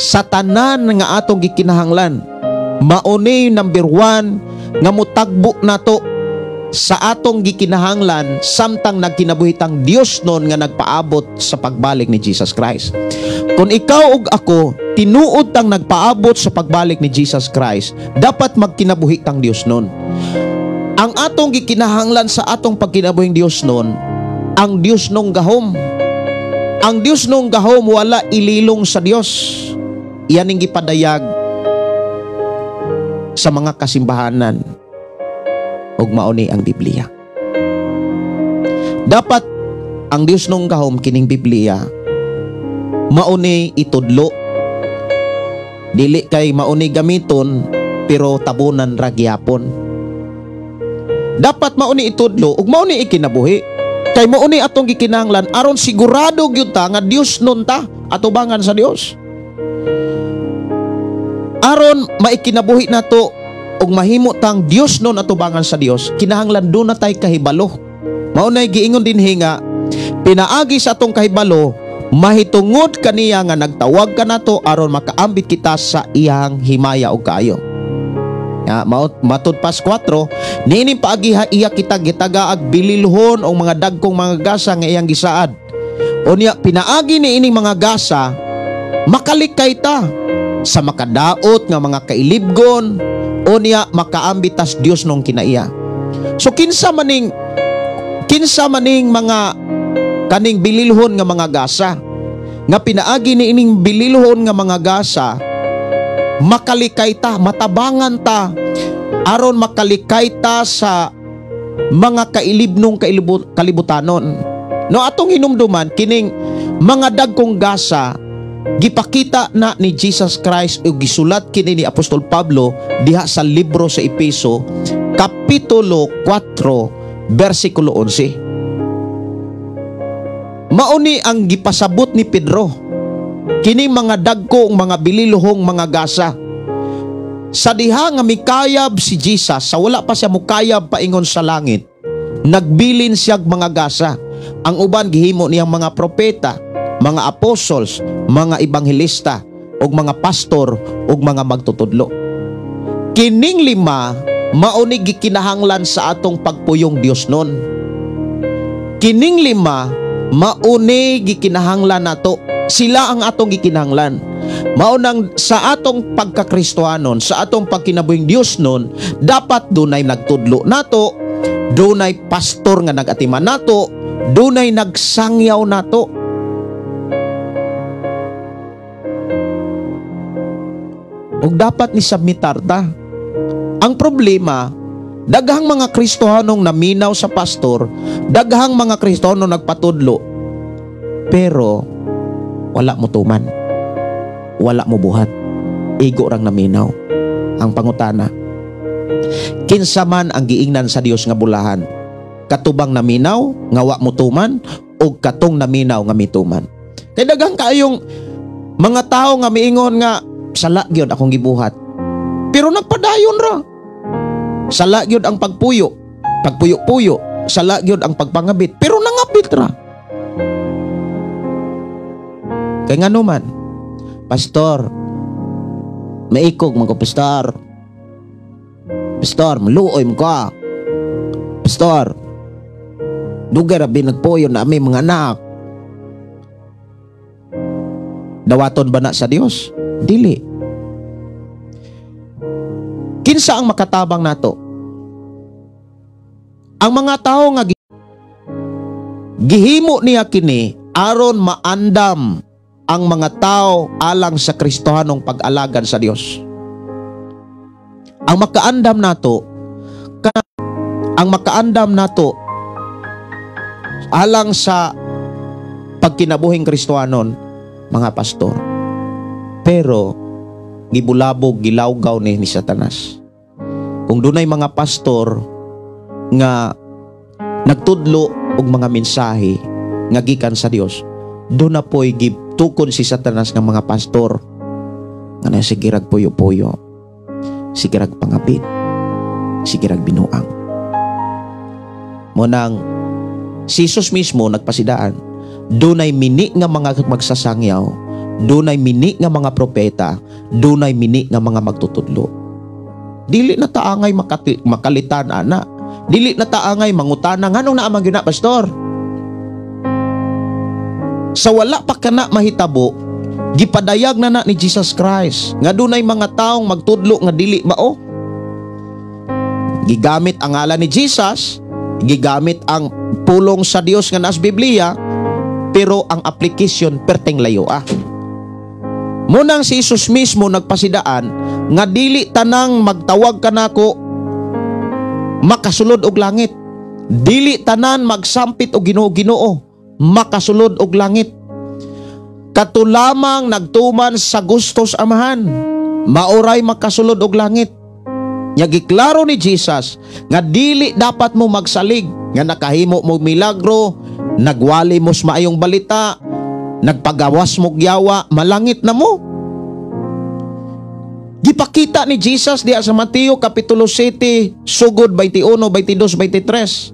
sa tanan nga atong gikinahanglan. Mauni number 1 nga mutagbo nato sa atong gikinahanglan samtang nagkinabuhitang Dios nun nga nagpaabot sa pagbalik ni Jesus Christ. Kung ikaw ug ako tinuod tang nagpaabot sa pagbalik ni Jesus Christ, dapat magkinabuhitang Dios nun. Ang atong gikinahanglan sa atong pagkinabuhing Dios nun, ang Dios nung gahom. Ang Dios nung gahom wala ililong sa Dios. Iyan ang gipadayag sa mga kasimbahanan ug mauni ang Biblia. Dapat ang Dios nung gahom kining Biblia mauni itudlo, dili kay mauni gamiton pero tabunan ra gyapon. Dapat mauni itudlo ug mauni ikinabuhi, kay mauni atong gikinahanglan aron sigurado gyud ta nga Dios nun ta atubangan sa Dios. Aron maikinabuhi nato ug mahimo tang Dios nun atubangan sa Dios, kinahanglan do na tay kahibalo. Mao nay giingon dinhi nga pinaagi sa atong kahibalo, mahitungod kaniya nga nagtawag ka nato aron makaambit kita sa iyang himaya ug kaayo. Matud pas 4, niining paagiha iya kita gitagaag bililhon o mga dagkong mga gasa nga iyang gisaad. O niya, pinaagi niining mga gasa, makalikay ta sa makadaot nga mga kailibgon, o niya makaambitas Dios nung kinaiya. So kinsa maning mga kaning bililhon nga mga gasa nga pinaagi niining bililhon nga mga gasa, makalikay ta, matabangan ta aron makalikay ta sa mga kailibnong kalibutanon. No, atong hinumduman kining mga dagkong gasa gipakita na ni Jesus Christ o gisulat kini ni Apostol Pablo diha sa libro sa Efeso kapitulo 4 bersikulo 11. Mauni ang gipasabot ni Pedro kini mga dagkong mga bililhong mga gasa. Sa diha nga mikayab si Jesus, sa wala pa siya mukayab paingon sa langit, nagbilin siyag mga gasa. Ang uban gihimo niyang mga propeta, mga apostles, mga ebanghelista, ug mga pastor, ug mga magtutudlo. Kining lima mauni gikinahanglan sa atong pagpuyong Dios nun. Kining lima mauni gikinahanglan nato. Sila ang atong gikinahanglan. Maunang sa atong pagkakristohanon, sa atong pagkinabuhing Dios nun, dapat dunay nagtudlo nato, dunay pastor nga nagatiman nato, dunay nagsangyaw nato. Ug dapat ni submitar ta. Ang problema, daghang mga Kristohanong naminaw sa pastor, daghang mga Kristohanong nagpatudlo, pero wala mo tuman, wala mo buhat, igo rang naminaw. Ang pangutana, kinsa man ang giingnan sa Dios nga bulahan, katubang naminaw nga wa mo tuman, o katong naminaw nga mituman. Kay daghang kaayong mga tao nga miingon nga sala gyud akong gibuhat, pero nagpadayon ra. Sala gyud ang pagpuyo-puyo, sala gyud ang pagpangabit, pero nangabit ra. Kay ngano man, pastor, maikog man ko, pastor, maluoy mo ka, pastor, dugay ra binagpuyo na may mga anak. Dawaton ba na sa Dios? Dili. Kinsa ang makatabang nato? Ang mga tao nga gihimo niya kini aron maandam ang mga tao alang sa Kristohanong pag-alagan sa Dios. Ang makaandam nato alang sa pagkinabuhing Kristohanon, mga pastor. Pero gibulabog, gilawgaw ni Satanas. Kung dunay mga pastor nga nagtudlo og mga mensahe nga gikan sa Dios, doon na po'y gibtukon si Satanas ng mga pastor nga na sige rag puyo-puyo, sige rag pangapit, sige rag binuang. Munang si Jesus mismo nagpasidaan, dunay mini nga mga magsasangyaw, dunay mini nga mga propeta, dunay mini nga mga magtutudlo. Dili na taangay makalitan ana, dili na taangay mangutana nganong naa man gyud na, pastor. Sa wala pa kana mahitabo, gipadayag na ni Jesus Christ nga dunay mga taong magtudlo nga dili mao. Gigamit ang ngalan ni Jesus, gigamit ang pulong sa Dios nga nas Biblia, pero ang application perteng layo Munang si Jesus mismo nagpasidaan nga dili tanang magtawag kanako makasulod og langit, dili tanan magsampit og Ginoo makasulod og langit. Katulamang nagtuman sa gustos amahan, mauray makasulod og langit. Nya giklaro ni Jesus nga dili dapat mo magsalig nga nakahimo mo milagro, nagwali mo sa maayong balita, nagpagawas mo gyawa, malangit na mo. Gipakita ni Jesus diya sa Mateo kapitulo 7 sugod 21, 22,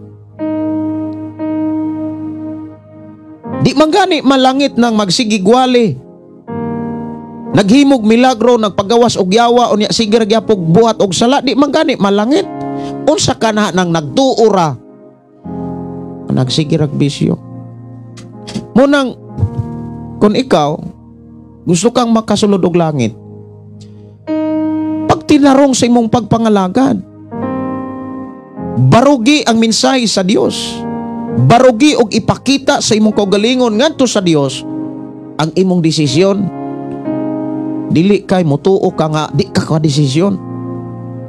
23. Di man gani malangit nang magsigigwali. naghimog milagro, nagpagawas og yawa, unya sige gyapog buhat og sala, di man gani malangit. Unsa ka na nang nagtuura, nagsigirag bisyo. Munang, kung ikaw, gusto kang makasulod og langit, pag tinarong sa imong pagpangalagad, barugi ang mensahe sa Dios, barugi og ipakita sa imong kaugalingon ngadto sa Dios, ang imong desisyon, dili kay mutuo ka nga, di ka desisyon.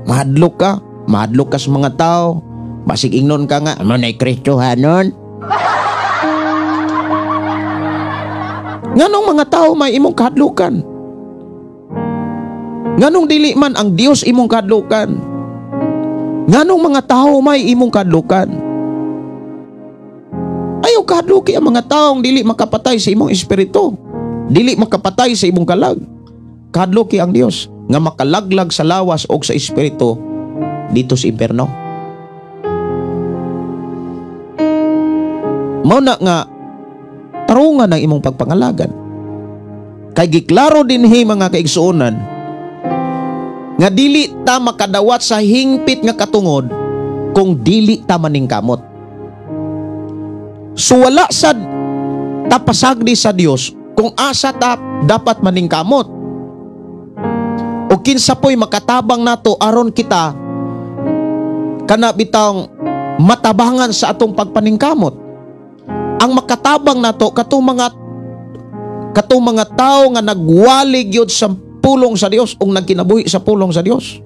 Mahadlok ka sa mga tao, basig ingnon ka nga, ano na'y Kristohanon? Nganong mga tao may imong kahadlukan? Nganong dili man ang Dios imong kahadlukan? Nganong mga tao may imong kahadlukan? Ayaw kahadluki ang mga taong dili makapatay sa imong espiritu, dili makapatay sa imong kalag. Kahadluki ang Dios nga makalaglag sa lawas o sa espiritu dito sa impierno. Mao na nga tarungan ang imong pagpangalagan. Kay giklaro dinhi mga kaigsuonan nga dili ta makadawat sa hingpit nga katungod kung dili ta maningkamot. So wala sad tapasagdi sa Dios kung asa ta dapat maningkamot. O kinsa po'y makatabang nato aron kita kana bitang matabangan sa atong pagpaningkamot. Ang makatabang nato katong mga tao nga nagwalig yun sa pulong sa Dios o nagkinabuhi sa pulong sa Dios.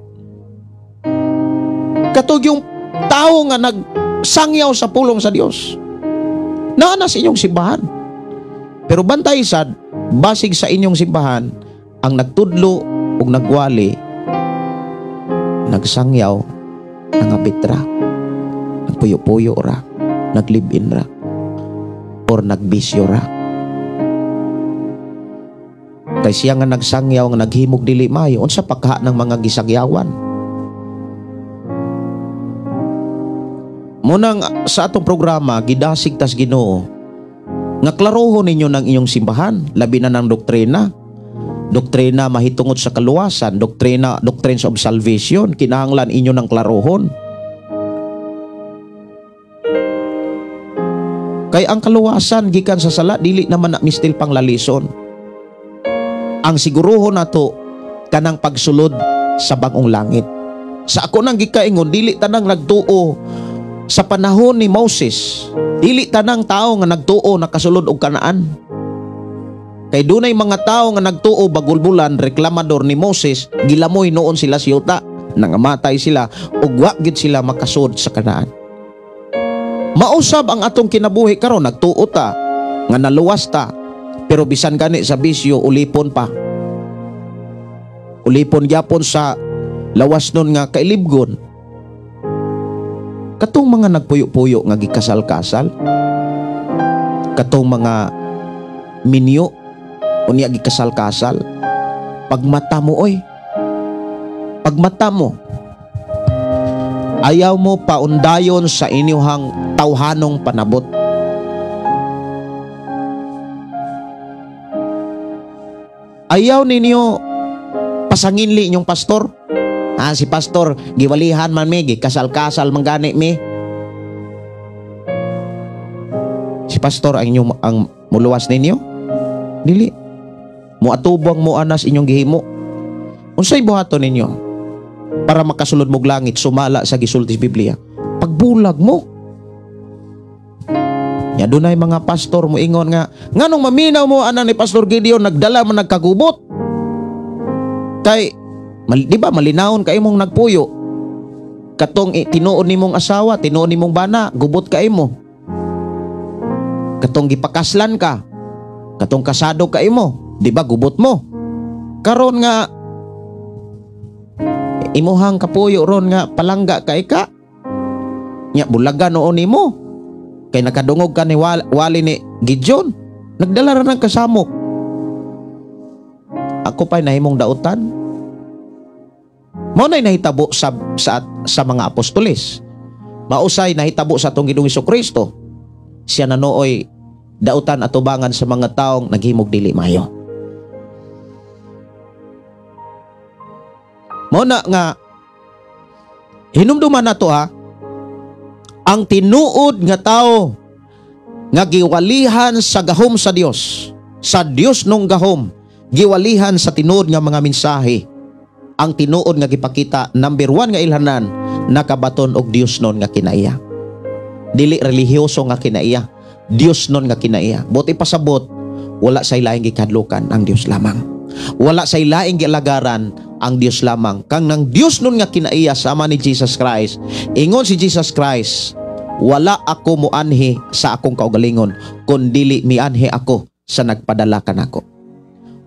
Katong yung tao nga nagsangyaw sa pulong sa Dios, naana sa inyong simbahan. Pero bantay sad, basig sa inyong simbahan, ang nagtudlo o nagwali, nagsangyaw, nangabit ra, nagpuyo-puyo ra, naglibin ra, or nagbisyo ra. Kay siya nga nagsangyaw, nga naghimog dili mayo, unsa pagkaha ng mga gisagyawan. Munang sa atong programa, gidasig tas Ginoo, nga klarohon ninyo ng inyong simbahan, labi na ng doktrina mahitungod sa kaluwasan, doctrines of salvation, kinahanglan inyo ng klarohon. Kay ang kaluwasan gikan sa sala, dili naman na mistil panglalison. Ang siguruhon nato kanang pagsulod sa bagong langit. Sa ako nang gikaingon, dili tanang nagtuo sa panahon ni Moses, dili tanang tao nga nagtuo nakasulod og Kanaan. Kay dunay mga tao nga nagtuo bagulbulan, reklamador ni Moses, gilamoy noon sila sa yuta, nangamatay sila ug wa gyud sila makasud sa Kanaan. Mausab ang atong kinabuhi karon, nagtuo ta nga naluwas ta, pero bisan gani sa bisyo ulipon pa. Ulipon gyapon sa lawas nun nga kailibgon. Katong mga nagpuyo-puyo nga gikasal-kasal, katong mga minyo unya gikasal-kasal, pagmata mo oy, pagmata mo, ayaw mo paundayon sa inyong tawhanong panabot. Ayaw ninyo pasanginli inyong pastor. Si pastor giwalihan man mi, gikasal-kasal man gani mi. Si pastor ang inyong ang muluwas ninyo? Dili. Muatubang mo anas inyong gihimo. Unsay buhaton ninyo para makasulod mog langit sumala sa gisulti sa Biblia? Pagbulag mo. Ya dunay mga pastor mo ingon nga nganong maminaw mo ana ni Pastor Gideon nagdala man nagkagubot. Kay di ba malinawon kay mong nagpuyo. Katong tinuod nimong asawa, tinuod nimong bana, gubot kay mo. Katong gipakaslan ka, katong kasado kay mo, di ba gubot mo. Karon nga imuhang kapuyo ron nga palangga kay ka. Nya bulaga noon nimo. Kay nakadungog ka ni wali ni Gideon, nagdala ra ng kasamok. Ako pa'y nahimong dautan. Mao nay nahitabo sa mga apostoles. Mausay nahitabo sa atong Ginoong Hesukristo. Siya nanooy dautan atubangan sa mga taong naghimog dili mayo. Mao na nga hinumduman nato ha, ang tinuod nga tao nga giwalihan sa gahom sa Dios nung gahom, giwalihan sa tinuod nga mga mensahe, ang tinuod nga gipakita, number 1 nga ilhanan, nakabaton og Dios nun nga kinaiya. Dili relihiyoso nga kinaiya, Dios nun nga kinaiya. Buti pasabot, wala sa ilaing gikadlukan ang Dios lamang. Wala sa ilaing gilagaran ang Dios lamang. Kang nang Dios nun nga kinaiya sama ni Jesus Christ, ingon si Jesus Christ, wala ako muanhi sa akong kaugalingon, kundili mianhi ako sa nagpadala kanako.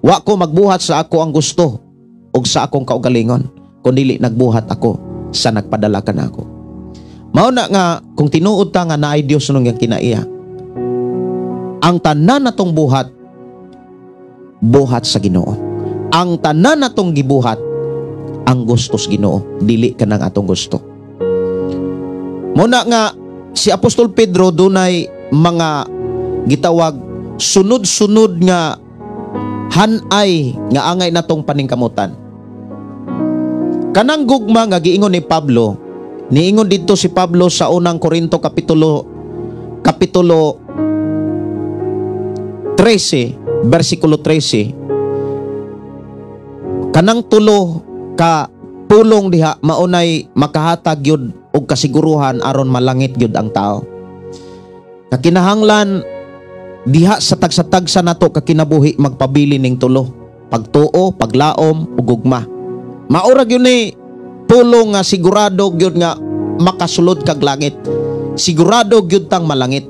Wa ko magbuhat sa ako ang gusto ug sa akong kaugalingon, kundili nagbuhat ako sa nagpadala kanako. Mao na nga kung tinuod ta nga naay Dios nun nga kinaiya, ang tanan natong buhat sa Ginoo. Ang tanan natong gibuhat ang gustos Ginoo, dili kanang atong gusto. Muna nga si Apostol Pedro dunay mga gitawag sunod-sunod nga hanay nga angay natong paningkamutan. Kanang gugma nga giingon ni Pablo, niingon dito si Pablo sa unang Korinto kapitulo 13 versikulo 13, kanang tulo ka pulong diha maunay makahatag yun og kasiguruhan aron malangit gyud ang tao. Kakinahanglan diha sa tagsa-tagsa nato kakinabuhi magpabili ning tulo, pagtuo, paglaom ug gugma. Maura gyud ni pulong nga sigurado gyud nga makasulod kag langit. Sigurado gyud tang malangit.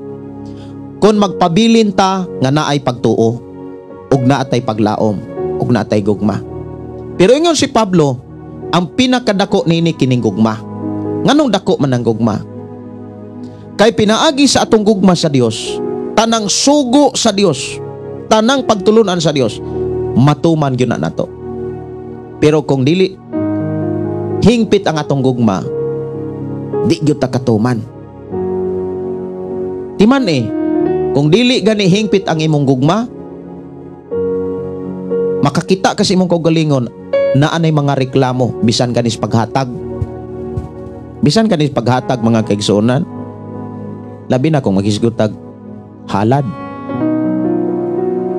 Kung magpabilin ta nga naay pagtuo ug naatay paglaom ug naatay gugma. Pero ingon si Pablo, ang pinakadako nini kining gugma. Nganong dako man ang gugma? Kay pinaagi sa atong gugma sa Dios, tanang sugo sa Dios, tanang pagtulunan sa Dios, matuman gyud na nato. Pero kung dili hingpit ang atong gugma, di gyud ta katuman. Timan kung dili gani hingpit ang imong gugma, makakita kasi imong kaugalingon na anay mga reklamo bisan kanis paghatag. Bisan kanis paghatag mga kaigsuonan. Labi na kung maghisgot tag halad.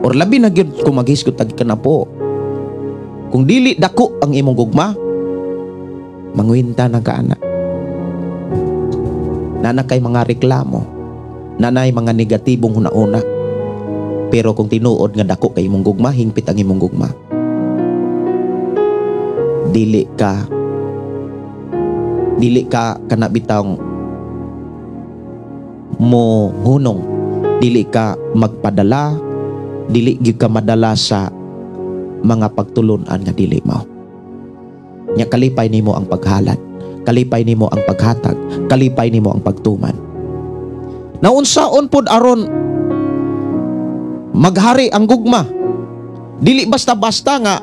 Or labi na gyud kung maghisgot tag kanapo. Kung dili dako ang imong gugma, mangwinta na ka ana. Nana kay mga reklamo, nanay mga negatibong huna-una. Pero kung tinuod nga dako kay imong gugma, hingpit ang imong gugma, dili ka kanabitang mo hunong, dili ka magpadala, dili gyud ka madala sa mga pagtulunan nga dili mao. Nya kalipay nimo ang paghalad, kalipay nimo ang paghatag, kalipay nimo ang pagtuman. Naunsaon pod aron maghari ang gugma, dili basta-basta nga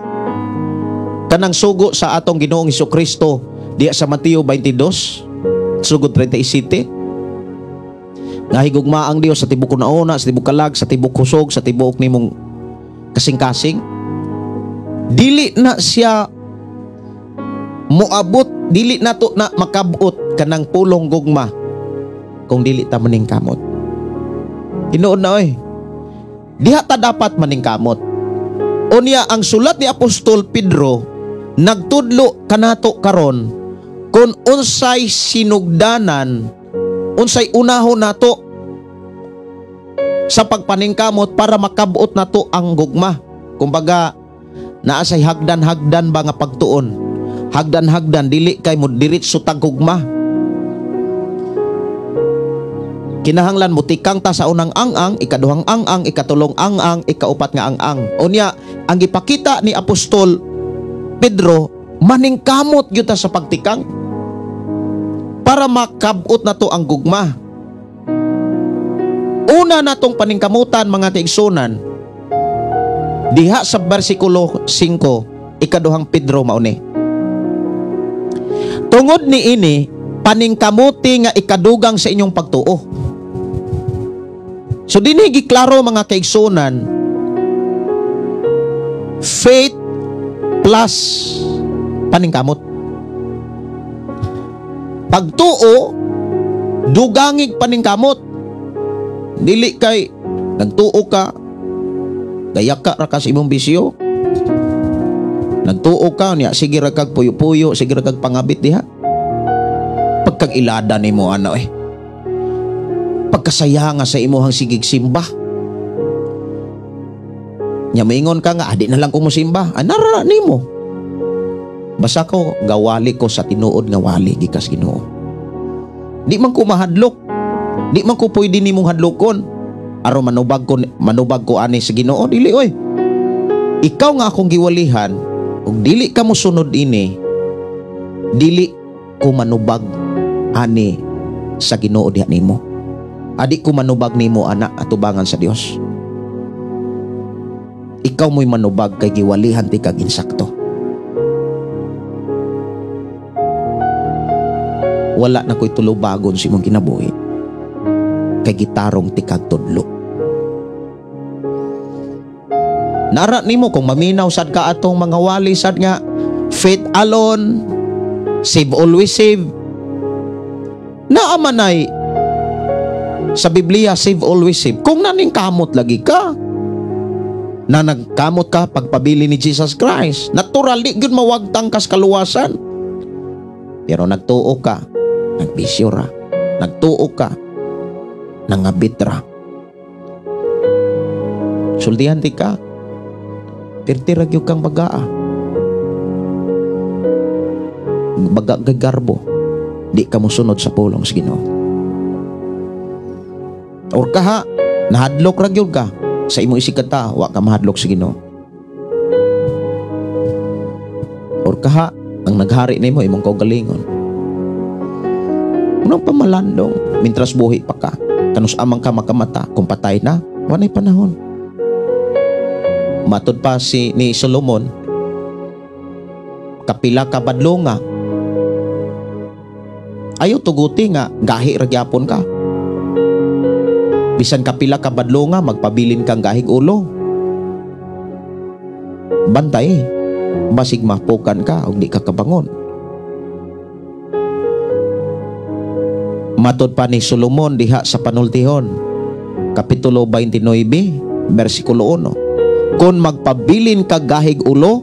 kanang sugo sa atong Ginoong Hesukristo diya sa Mateo 22 sugod 37, nga higugma ang Dios sa tibok kunaona, sa tibok kalag, sa tibok kusog, sa tibok nimong kasing-kasing. Dili na siya moabot, dili nato na makabot kanang pulong gugma kung dili ta maningkamot. Tinuod na diha ta dapat maningkamot. Unya ang sulat ni Apostol Pedro nagtudlo kanato karon kung unsay sinugdanan, unsay unahon nato sa pagpaningkamot para makabuot nato ang gugma. Kumbaga naasay hagdan-hagdan ba nga pagtuon, hagdan-hagdan, dili kay mo diretso tag gugma. Kinahanglan mo tikang ta sa unang ang-ang, ikaduhang ang-ang, ikatulong ang-ang, ikaupat nga ang-ang. Unya ang gipakita ni Apostol Pedro, maningkamot gyud ta sa pagtikang para makabot nato ang gugma. Una natong paningkamutan mga kaigsunan diha sa bersikulo 5, ikaduhang Pedro mauni. Tungod ni ini, paningkamuti nga ikadugang sa inyong pagtuo. So dinhi giklaro mga kaigsunan, faith plus paningkamot. Pagtuo, dugangig paningkamot. Dili kay nagtuo ka, gayaka ra ka sa imong bisyo. Nagtuo ka niya, sige ra kag puyo-puyo, sige ra kag pangabit diha. Pagkag ilada nimo ano pagkasaya nga sa imuhang sigig simba. Nya maingon ka nga, adi na lang ko mo simba. Anara nimo. Basta ko gawali ko sa tinuod nga wali gikas Ginoo. Di man ko mahadlok. Di man ko pwede nimong hadlokon. Aron manubag ko ani sa Ginoo, dili oy. Ikaw nga akong giwalihan, ug dili ka mo sunod ini, dili ko manubag ani sa Ginoo diha nimo. Adi ko manubag nimo ana atubangan sa Dios. Ikaw mo'y manubag kay giwalihan ti kag insakto. Wala na ko'y tulubagon si mong kinabuhi kay gitarong ti kag tudlo. Nara nimo kung maminaw sad ka atong mga wali sad nga faith alone, save always save. Naamanay sa Biblia save always save. Kung naning kamot lagi ka, na nagkamot ka pagpabili ni Jesus Christ, natural di gyud mawagtang kas kaluwasan. Pero nagtuo ka, nagbisyo ra, nagtuo ka, nangabit ra, sultihan ti ka, tirtirag yung kang bagaa, baga gagarbo, di ka mo sunod sa pulong sa Ginoo. Or kaha, nahadlok ra gyud ka sa imo isikata, wa ka mahadlok sa Ginoo. Or kaha, ang naghari nimo imong kaugalingon. Unang pamalandong, mintras buhi pa ka, kanus amang ka makamata, kung patay na, wanay panahon. Matod pa ni Solomon, kapila ka badlonga, ayaw tuguti nga, gahi ragyapon ka. Bisan kapila ka badlonga, magpabilin kang gahig ulo. Bantay, basig mapukan ka, o di ka kabangon. Matod pa ni Solomon diha sa panultihon, Kapitulo 29, versikulo 1. Kung magpabilin ka gahig ulo,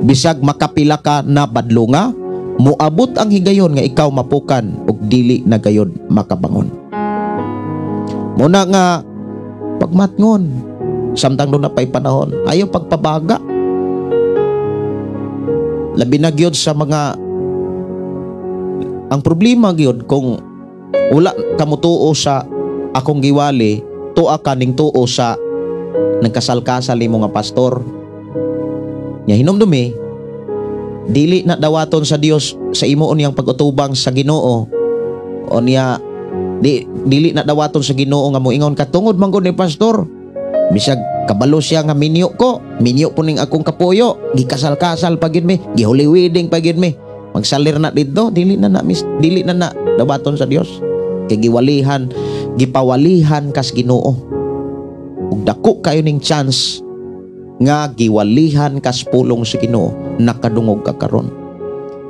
bisag makapila ka na badlunga, muabot ang higayon nga ikaw mapukan ug dili na gayod makabangon. Muna nga pagmatngon, samtang doon na pa'y panahon, ayaw pagpabaga. Labi na gyud sa mga, ang problema gyud kung wala kamutuo sa akong giwali, tuwa ka ning tuo sa nagkasal-kasal mo nga pastor. Nya hinumdumi, dili na dawaton sa Dios sa imuon yang pag-utubang sa Ginoo. O niya, dili na dawaton sa Ginoo nga moingon ka tungod man gud ni pastor. Bisag kabalo siya nga minyo ko, minyo po ning akong kapuyo, gikasal-kasal pa gid mi, gihuli wedding pa gid mi. Magsalir na dito, dili na dawaton sa Dios. Kay gipawalihan kas Ginoo. Ug dako kayo ning chance nga giwalihan kas pulong sa Ginoo, nakadungog ka karon.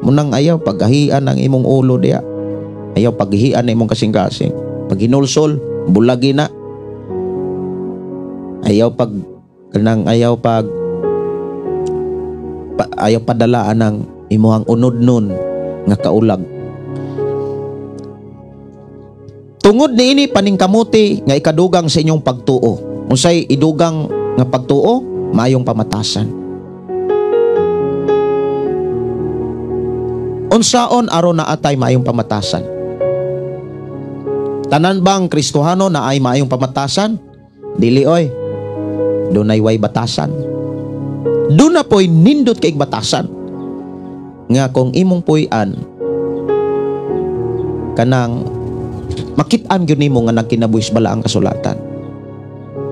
Munang ayaw paggahian ang imong ulo diya. Ayaw paghihian na imong kasing-kasing. Pag hinulsol, bulagi na. Ayaw padalaan ng imuhang unod nun nga kaulag. Tungod niini paningkamuti nga ikadugang sa inyong pagtuo. Unsay idugang nga pagtuo? Mayong pamatasan. Unsaon aron na atay mayong pamatasan? Tanan bang Kristohano na ay mayong pamatasan? Dili oy. Dunay way batasan. Duna po'y nindot kay batasan. Nga kung imong puy-an kanang makit-an gyud nimo nga nagkinabuhis bala ang kasulatan.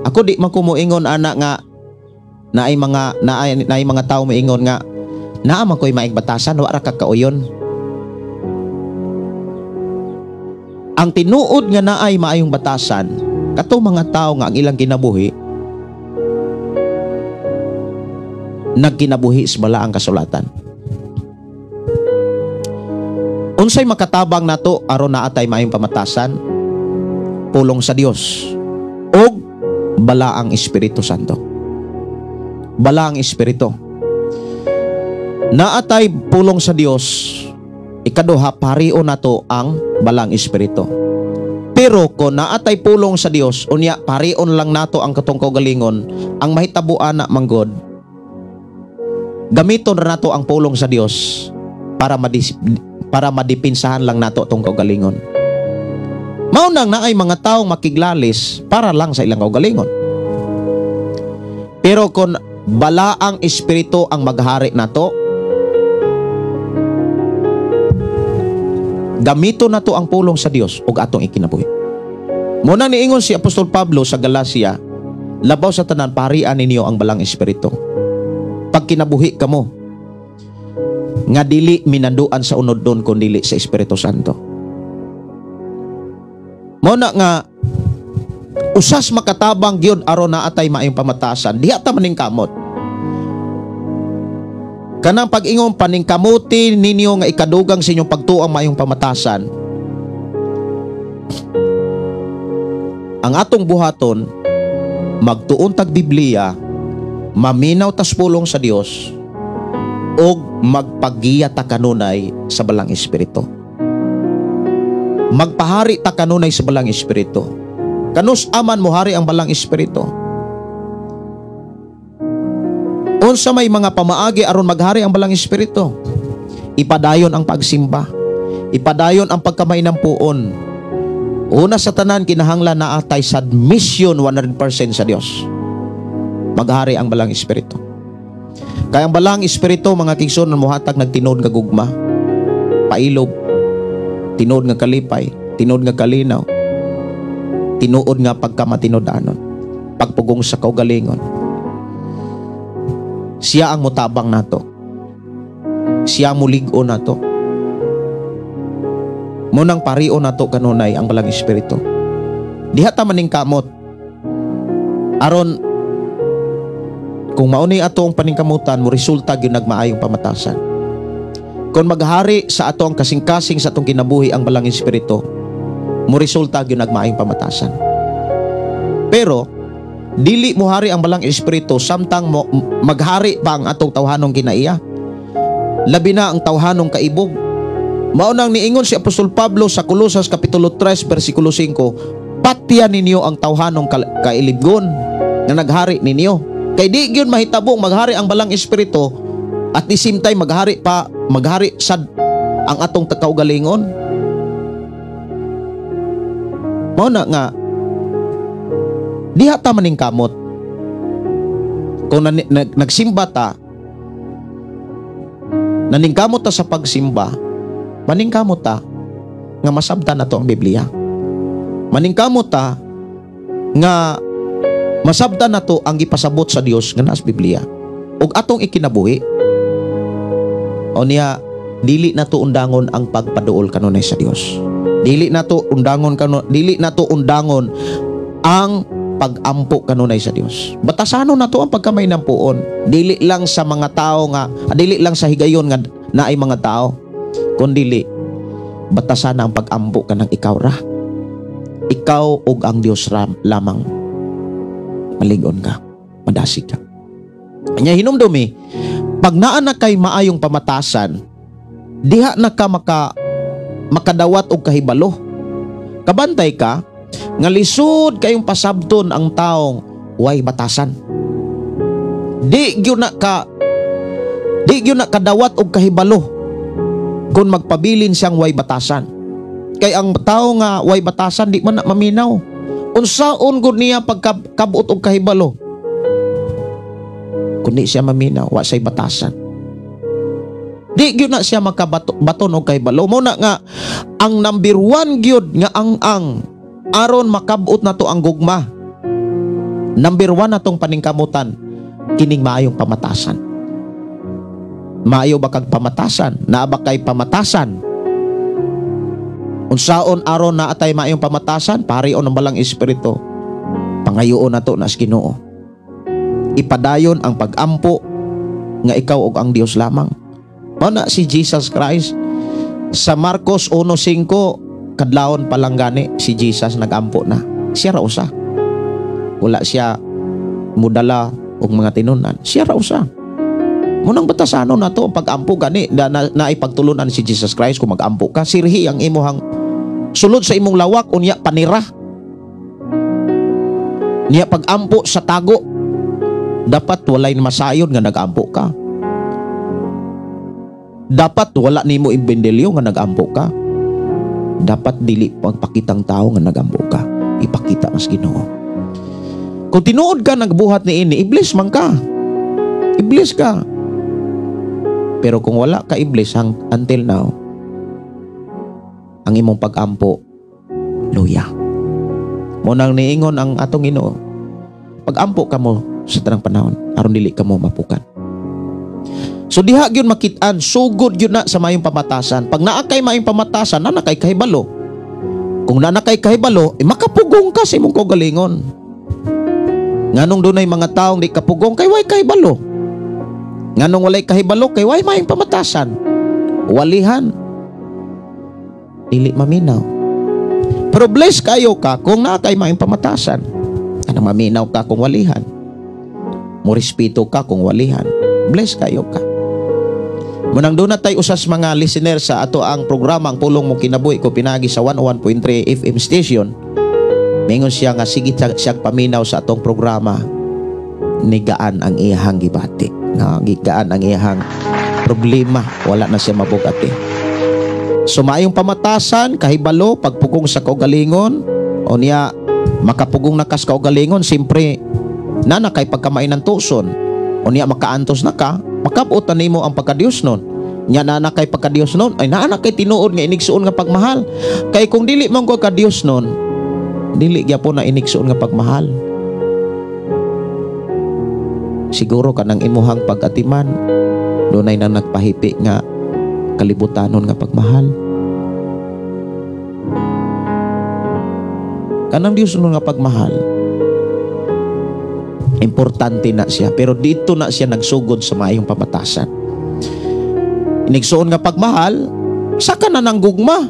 Ako di man ko moingon ana nga naay mga tawo moingon nga naa man ko'y maing batasan, wa ra ka kauyon. Ang tinuod nga naay maayong batasan, kato mga tao nga ang ilang kinabuhi nagkinabuhi sa bala ang kasulatan. Unsay makatabang nato aron naatay maayong pamatasan? Pulong sa Dios og balaang Espiritu Santo. Balaang Espiritu. Naatay pulong sa Dios, ikaduha parion nato ang balaang Espiritu. Pero kung naatay pulong sa Dios, unya parion lang nato ang katong kaugalingon, ang mahitabuan na manggod, gamiton ra nato ang pulong sa Dios para madipinsahan lang nato tong kaugalingon. Mao nang naay mga taong makiglalis para lang sa ilang kaugalingon. Pero kung balaang Espiritu ang maghari nato, gamito nato ang pulong sa Dios ug atong ikinabuhi. Muna niingon si Apostol Pablo sa Galacia, labaw sa tanan parian ninyo ang balang Espiritu. Pag kinabuhi kamo, nga dili minanduan sa unod doon kundi sa Espiritu Santo. Muna nga usas makatabang gyud aron naatay maayong pamatasan, diha ta maningkamot. Kanang pag-ingon paningkamuti ninyo nga ikadugang sa inyong pagtuang maayong pamatasan. Ang atong buhaton magtuon tag Biblia, maminaw tas pulong sa Dios, og magpagiya ta kanunay sa balang Espiritu. Magpahari ta kanunay sa balang Espiritu. Kanus aman mohari ang balang Espiritu. Unsa may mga pamaagi aron maghari ang balang Espiritu? Ipadayon ang pagsimba, ipadayon ang pagkamay ng puon. Una sa tanan, kinahanglan na atay submission 100% sa Dios. Maghari ang balang Espiritu. Kaya ang balang Espiritu, mga kigsoon, muhatag nagtinod nga gugma, pailob, tinod nga kalipay, tinod nga kalinaw, tinuod nga pagkamatinodanon, pagpugong sa kaugalingon. Siya ang mutabang nato, siya mulig-o nato, munang parion nato kanunay ang balang Espiritu. Diha ta maning kamot aron kung mauni ato ang paningkamutan mo resulta gyud nagmaayong pamatasan. Kung maghari sa ato ang kasing-kasing sa atong kinabuhi ang balang Espiritu, mo resulta gyud nagmaayong pamatasan. Pero dili mo hari ang balang Espiritu samtang maghari pa ang atong tawhanong kinaiya, labi na ang tawhanong kaibog. Mao nang niingon si Apostol Pablo sa Colosas kapitulo 3 bersikulo 5, patyan ninyo ang tawhanong kailibgon na naghari ninyo. Kay di gyud mahitabong maghari ang balang Espiritu at the same time maghari sad ang atong kaugalingon. Mao na nga diha ta maning kamot. Kung nagsimba ta, naningkamot ta sa pagsimba, maningkamot ta nga masabtan nato ang Biblia. Maningkamot ta nga masabtan nato ang gipasabot sa Dios nga naa sa Biblia. Ug atong ikinabuhi, o niya, dili nato undangon ang pagpaduol kanunay sa Dios. Dili nato undangon ang pagampo kanunay sa Dios. Batasanon nato ang pagkamay ng puon. Dili lang sa mga tao nga, dili lang sa higayon nga naay mga tao, kundi batasan ang pagampo kanang ikaw ra. Ikaw ug ang Dios lamang. Malig-on ka, madasig ka. Anya hinumdumi, pag naa na kay maayong pamatasan, diha na ka makadawat og kahibalo. Kabantay ka nga lisod kayong pasabton ang taong way batasan. Di gyud na kadawat og kahibalo kung magpabilin siyang way batasan. Kay ang tao nga way batasan di man na maminaw. Unsaon gud niya pagkabuot og kahibalo? Kundi siya maminaw, wa say batasan. Di gyud na siya makabaton og kahibalo. Mo na nga ang number 1 gyud nga ang aron makabuot nato ang gugma. Number 1 natong paningkamutan, kining maayong pamatasan. Maayo ba kag pamatasan? Naa ba kay pamatasan? Unsaon aron na atay maayong pamatasan? Parion ang balang Espiritu. Pangayoon nato na sa Ginoo. Ipadayon ang pagampo nga ikaw og ang Dios lamang. Mao na si Jesus Christ Sa Marcos 1:5 kadlawon pa lang gani si Jesus nagampo na. Siya ra usa. Wala siya mudala og mga tinunan. Siya ra usa. Munang batasano na to ang pag-ampo gani na ipagtulunan si Jesus Christ kung mag-ampo ka. Sirhi ang imuhang sulod sa imong lawak unya panira. Niya pag-ampo sa tago. Dapat walay masayon nga nag-ampo ka. Dapat wala nimo ibendelyo nga nag-ampo ka. Dapat dili pagpakitang tao nga nag-ampo ka. Ipakita mas Ginoo. Kung tinuod ka nagbuhat ni ini, iblis man ka. Iblis ka. Pero kung wala ka iblis until now, ang imong pag-ampo, luya. Munang niingon ang atong Ginoo, pag-ampo ka mo sa tanang panahon, aron dili ka mo mapukan. So diha gyud makit-an, sugod gyud na sa mayong pamatasan. Pag naa kay mayong pamatasan, na kay kahibalo. Kung na kay kahibalo, makapugong ka sa imong kaugalingon. Nganong dunay mga taong di kapugong kay way kahibalo. Nganong walay kahibalo kay way mayong pamatasan. Walihan. Dili maminaw. Pero bless kayo ka kung naa kay mayong pamatasan. Kanang maminaw ka kung walihan. Mo respeto ka kung walihan. Bless kayo ka. Munang doon na tayo usas mga listener sa ato ang programa ang Pulong Mong Kinabuhi ko pinagi sa 101.3 FM station. Mingon siya nga sige siya paminaw sa atong programa ni gaan ang iyahang gibati. Gaan ang iyahang problema. Wala na siya mabugati. So maayong pamatasan, kahibalo, pagpugong sa kaugalingon, o niya makapugong na kas kaugalingon, simpre na kay pagkamain ng tuson, o niya makaantos na ka, makabutan nimo ang pagkadiyos nun. Nya na kay pagkadiyos nun, ay na kay tinuod nga inigsuon nga pagmahal. Kay kung dili man ko kadiyos nun, dili gyapon na inigsuon nga pagmahal. Siguro kanang imuhang pag-atiman, dunay nang nagpahipi nga kalibutanon nga pagmahal. Kanang Dios nun nga pagmahal, importante na siya, pero dito na siya nagsugod sa maayong pamatasan. Inigsuon nga pagmahal, saka na nang gugma.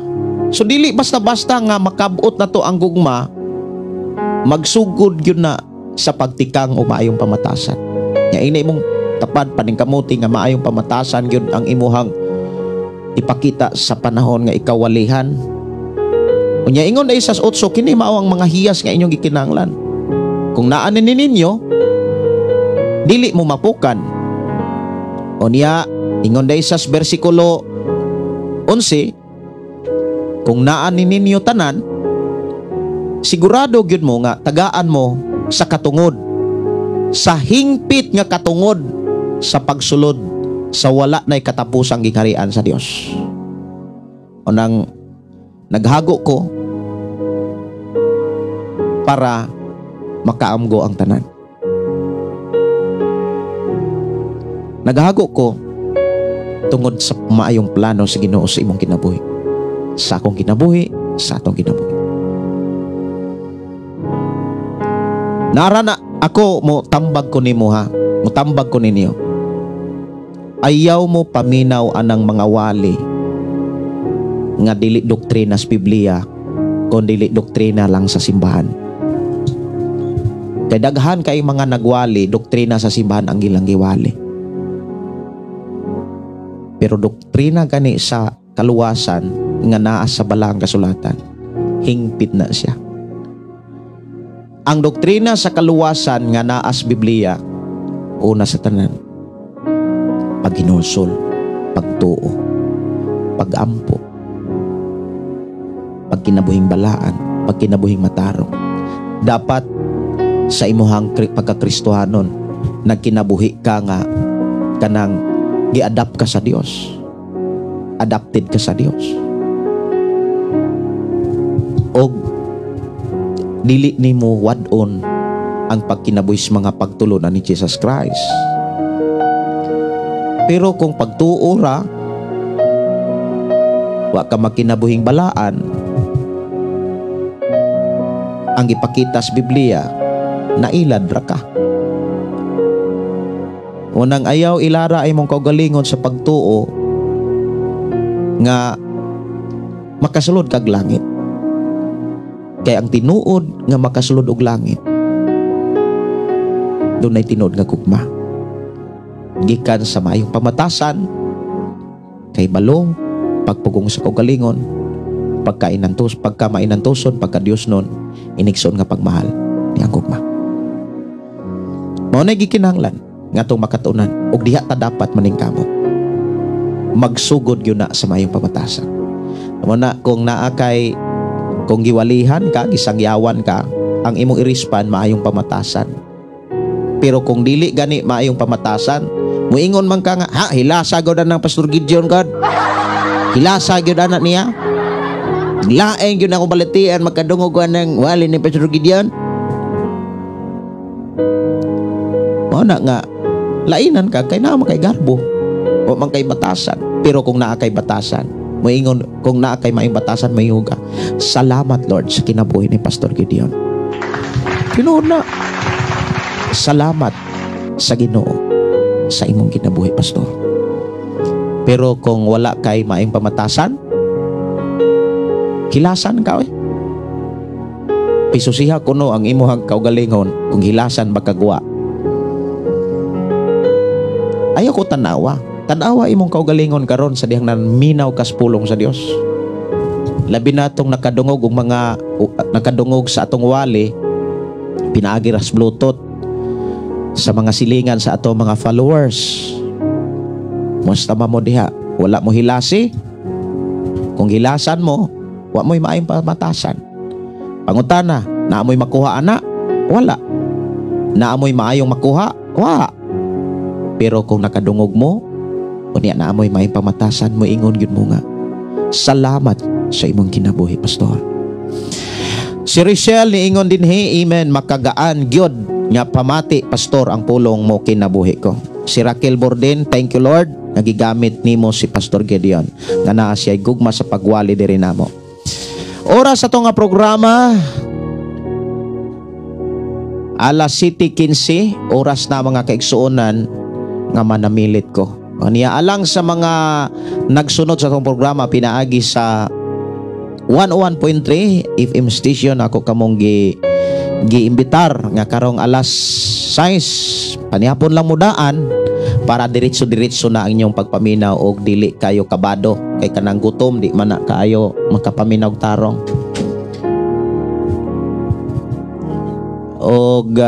So dili basta-basta nga makabot na to ang gugma, magsugod yun na sa pagtikang o maayong pamatasan. Nga ini mong tapad paningkamuti nga maayong pamatasan yun ang imuhang ipakita sa panahon nga ikaw walihan. Unya ingon na isas 8, kini mao ang mga hiyas nga inyong gikinahanglan. Kung naanin ninyo, dili mo mapukan. Unya ingon na isas versikulo 11, kung naanin ninyo tanan, sigurado gyud mo nga tagaan mo sa katungod, sa hingpit nga katungod sa pagsulod sa wala na'y katapusang gingharian sa Dios. O nang naghago ko para makaamgo ang tanan. Naghago ko tungod sa maayong plano sa Ginoo sa imong kinabuhi, sa akong kinabuhi, sa atong kinabuhi. Narana ako mo tambag ko nimo ha, mo tambag ko ninyo. Ayaw mo paminaw anang mga wali nga dili doktrina sa Biblia, kon dili doktrina lang sa simbahan. Kay daghan kay mga nagwali, doktrina sa simbahan ang ilang giwali. Pero doktrina gani sa kaluwasan nga naa sa balang kasulatan, hingpit na siya. Ang doktrina sa kaluwasan nga naa sa Biblia, una sa tanan, paghinulsol, pagtuo, pagampo, pagkinabuhing balaan, pagkinabuhing matarong. Dapat sa imuhang pagkakristohanon, nagkinabuhi ka nga kanang gi-adapt ka sa Dios, adapted ka sa Dios, og dili nimo wadon ang pagkinabuhi sa mga pagtulonan ni Jesus Christ. Pero kung pagtuo ra, wa ka makinabuhing balaan, ang ipakita sa Biblia, nailad ra ka. Unang ayaw ilara ay mong kaugalingon sa pagtuo nga makasulod kag langit. Kay ang tinuod nga makasulod og langit, doon ay tinuod nga gugma. Gikan sa maayong pamatasan, kay balo, pagpugong sa kaugalingon, pagkamainantuson, pagka-Dios nun, inikson nga pagmahal ni ang gugma. Mao na gikinahanglan nga itong makatunan, og diha ta dapat maningkamot. Magsugod yun na sa maayong pamatasan. Mao na kung naakay, kung giwalihan ka, gisangyawan ka, ang imong irispan maayong pamatasan. Pero kung dili gani maayong pamatasan, muingon man ka nga, ha, hilasa gyud ng Pastor Gideon God. Hilasa gyud ana niya. Laeng gyud akong balitian magkadungog ng wali ni Pastor Gideon. Mao na nga lainan ka kay naa kay garbo o man kay batasan. Pero kung naa kay batasan, muingon kung naa kay maayong batasan, mayuga. Salamat Lord sa kinabuhi ni Pastor Gideon. Tinuod na. Salamat sa Ginoo sa imong kinabuhi, pastor. Pero kung wala kay maayong pamatasan, hilasan ka Pisusiha kuno ang imuhang kaugalingon kung hilasan makagwa. Ayaw ko tanawa. Tanawa imong kaugalingon karon sa dihang naminaw kas pulong sa Dios. Labi natong nakadungog og mga nakadungog sa atong wali, pinaagi ras Bluetooth sa mga silingan sa ato mga followers. Musta mo diha, wala mo hilasi. Kung hilasan mo, wa mo'y maayong pamatasan. Pangutana, naamoy makuha ana? Wala. Naamoy maayong makuha? Wa. Pero kung nakadungog mo, unya naamoy maayong pamatasan, mo ingon gyud mo nga, salamat sa imong kinabuhi, pastor. Si Richelle niingon din amen, makagaan gyud nga pamati, pastor, ang pulong mo kinabuhi ko. Si Raquel Borden, thank you Lord, nagigamit nimo si Pastor Gideon nga naa siya gugma sa pagwali diri namo. Oras sa nga programa, alas 7:15, oras na mga kaigsuonan nga manamilit ko. Niya alang sa mga nagsunod sa itong programa, pinaagi sa 101.3 FM station, ako kamong giimbitar nga karong alas 6 panihapon lang mudaan para diretso-diretso na ang inyong pagpaminaw og dili kayo kabado kay kanang gutom di man na kaayo makapaminaw tarong. Og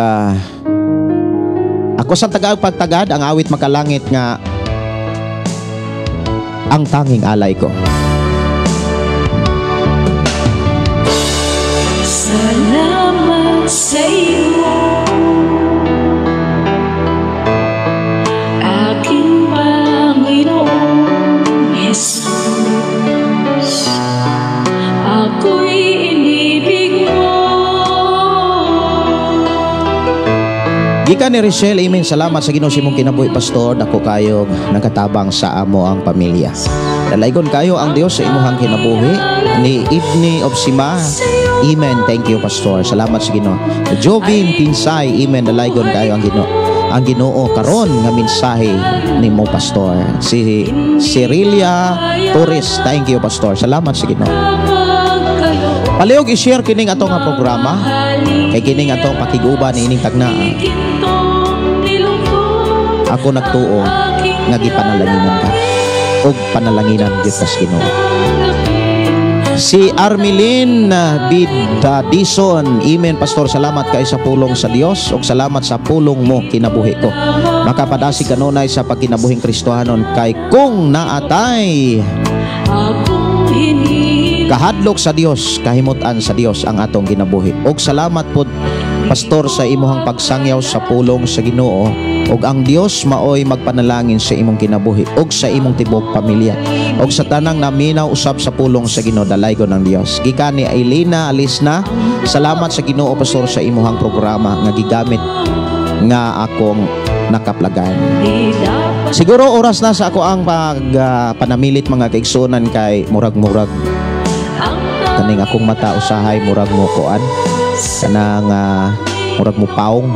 ako sa tagag pagtagad ang awit makalangit nga ang tanging alay ko. Salamat sa iyo, aking Panginoong Jesus. Ako'y inibig mo. Gikan ni Richelle, amen. Salamat sa Ginoo sa imong kinabuhi, pastor. Dako kayo nagkatabang sa amo ang pamilya. Dalaygon kayo ang Dios sa imong kinabuhi. Ni Ibni Obsima, amen. Thank you, pastor. Salamat sa Ginoo. Jovin Tinsay, amen. Dalaygon kayo ang Ginoo. Ang Ginoo karon nga mensahe nimo, pastor. Si Cerilia Torres, thank you, pastor. Salamat sa Ginoo. Palihog i-share kining ato nga programa kay kining ato pakiguban ining tagnaa. Ako nagtuo nga gipanalanginan ka og panalanginan gyud sa Ginoo. Si Armelin Bidadison, amen, pastor. Salamat kay sa pulong sa Dios og salamat sa pulong mo kinabuhi ko. Makapadasi kanunay sa pagkinabuhing Kristohanon kay kung naatay kahadlok sa Dios, kahimutan sa Dios ang atong ginabuhi. Og salamat pod, pastor, sa imuhang pagsangyaw sa pulong sa Ginoo. Og ang Dios maoy magpanalangin sa imong kinabuhi og sa imong tibok pamilya. Og sa tanang naminaw usab sa pulong sa Ginoo, dalaygon ng Dios. Gikan ni Ailina Alisna, salamat sa Ginoo, pastor, sa imuhang programa nga gigamit nga akong nakaplagan. Siguro oras na sa ako ang panamilit mga kaigsunan kay murag-murag kaning akong mata usahay murag mo kuan kanang murag mo paong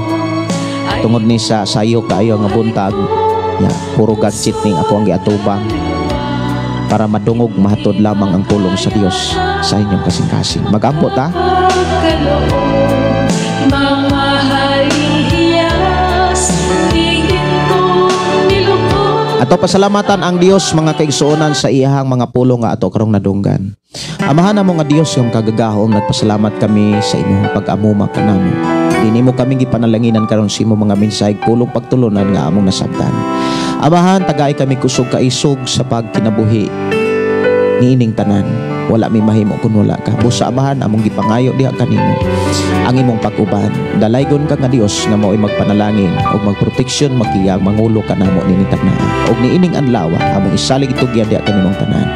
tungod ni sa sayo kayo nga buntag ya puro gadget ning ako ang giatubang para madungog mahatod lamang ang pulong sa Dios sa inyong kasing-kasing. Mag-ampo ta. Pagkaloob, mamahaling hiyas, tingin kong nilukod. Ato pasalamatan ang Dios mga kaigsuonan sa iyahang mga pulong nga ato karong nadunggan. Amahan na mo nga Dios yung kagagahom, nagpasalamat kami sa imong pag-amuma kanamo. Dini mo kaming gipanalanginan karon sa imong mga mensaheng pulong pagtulunan nga among nasabtan. Amahan, tagay kami kusog kaisog sa pagkinabuhi niining tanan. Wala mi mahimo kun wala ka. Busa amahan among gipangayo diha kanimo ang imong pag-uban. Dalaygon ka nga Dios nga mao'y magpanalangin og magproteksyon magkiyang mangulo kanamo nini tagnaa. Og niining adlaw among isalig itugyan diha kanimong tanan.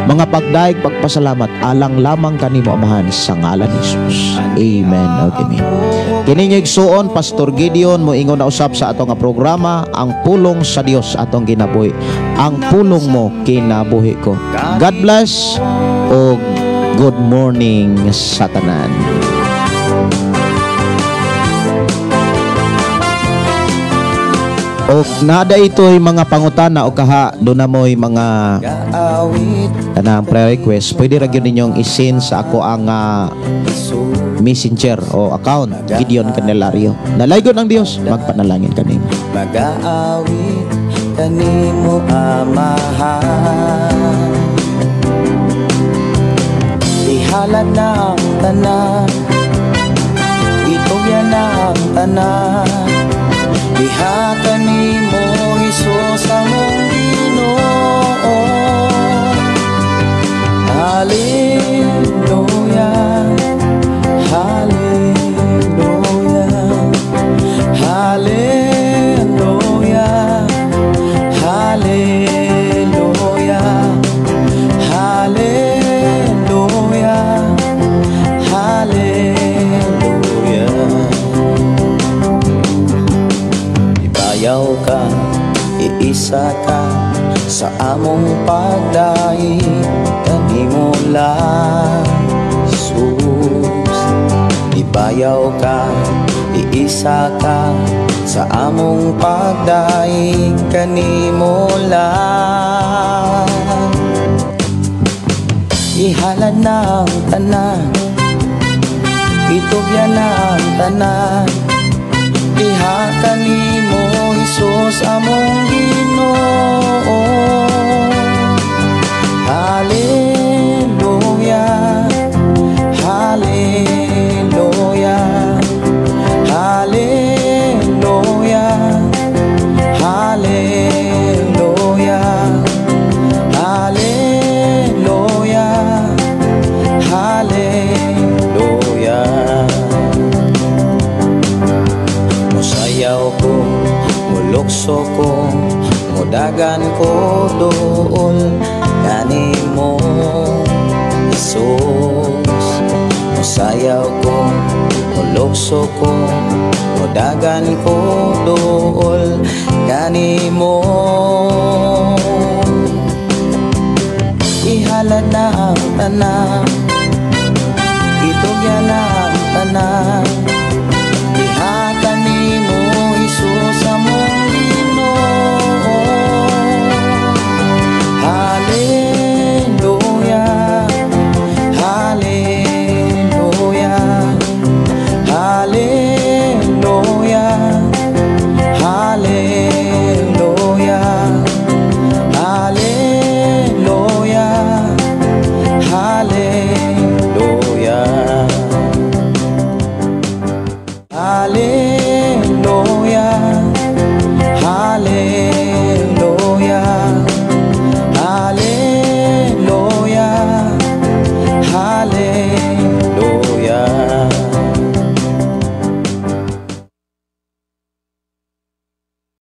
Mga pagdaig pagpasalamat alang lamang kanimo amahan sa ngalan ni Jesus. Amen. Okay, amen. Kini nga igsuon Pastor Gideon mo ingon na usab sa ato nga programa ang pulong sa Dios atong ginabuhi. Ang pulong mo kinabuhi ko. God bless o good morning sa tanan. O nada ito'y mga pangutana o kaha doon na mo'y mga tanang prayer request. Pwede ragyon ninyong isin sa ako ang messenger o account Gideon Candelario. Nalaygon ang Dios, magpanalangin kanimo. Mag-aawit kanimo amahan, ihalad na ang tanan, itugyan na ang tanan, diha kanimo Hesus among Ginoo. Hallelujah, hallelujah, hallelujah, hallelujah, hallelujah, hallelujah. Ibayaw ka, iisa ka sa among pagdaig kanimo lang Jesus. Ibayaw ka, iisa ka sa among pagdaig kanimo lang. Ihalad na ang tanan, itugyan na ang tanan, diha kanimo Hesus among Ginoo. Hallelujah, hallelujah, hallelujah, hallelujah, hallelujah, hallelujah. Musayaw ko, mulukso ko, mudagan ko doon kanimo Jesus. Musayaw ko, mulukso ko, mudagan ko doon kanimo. Ihalad na ang tanan, itugyan na ang tanan, diha kanimo Hesus among Ginoo. Hallelujah, hallelujah, hallelujah, hallelujah, hallelujah, hallelujah, hallelujah.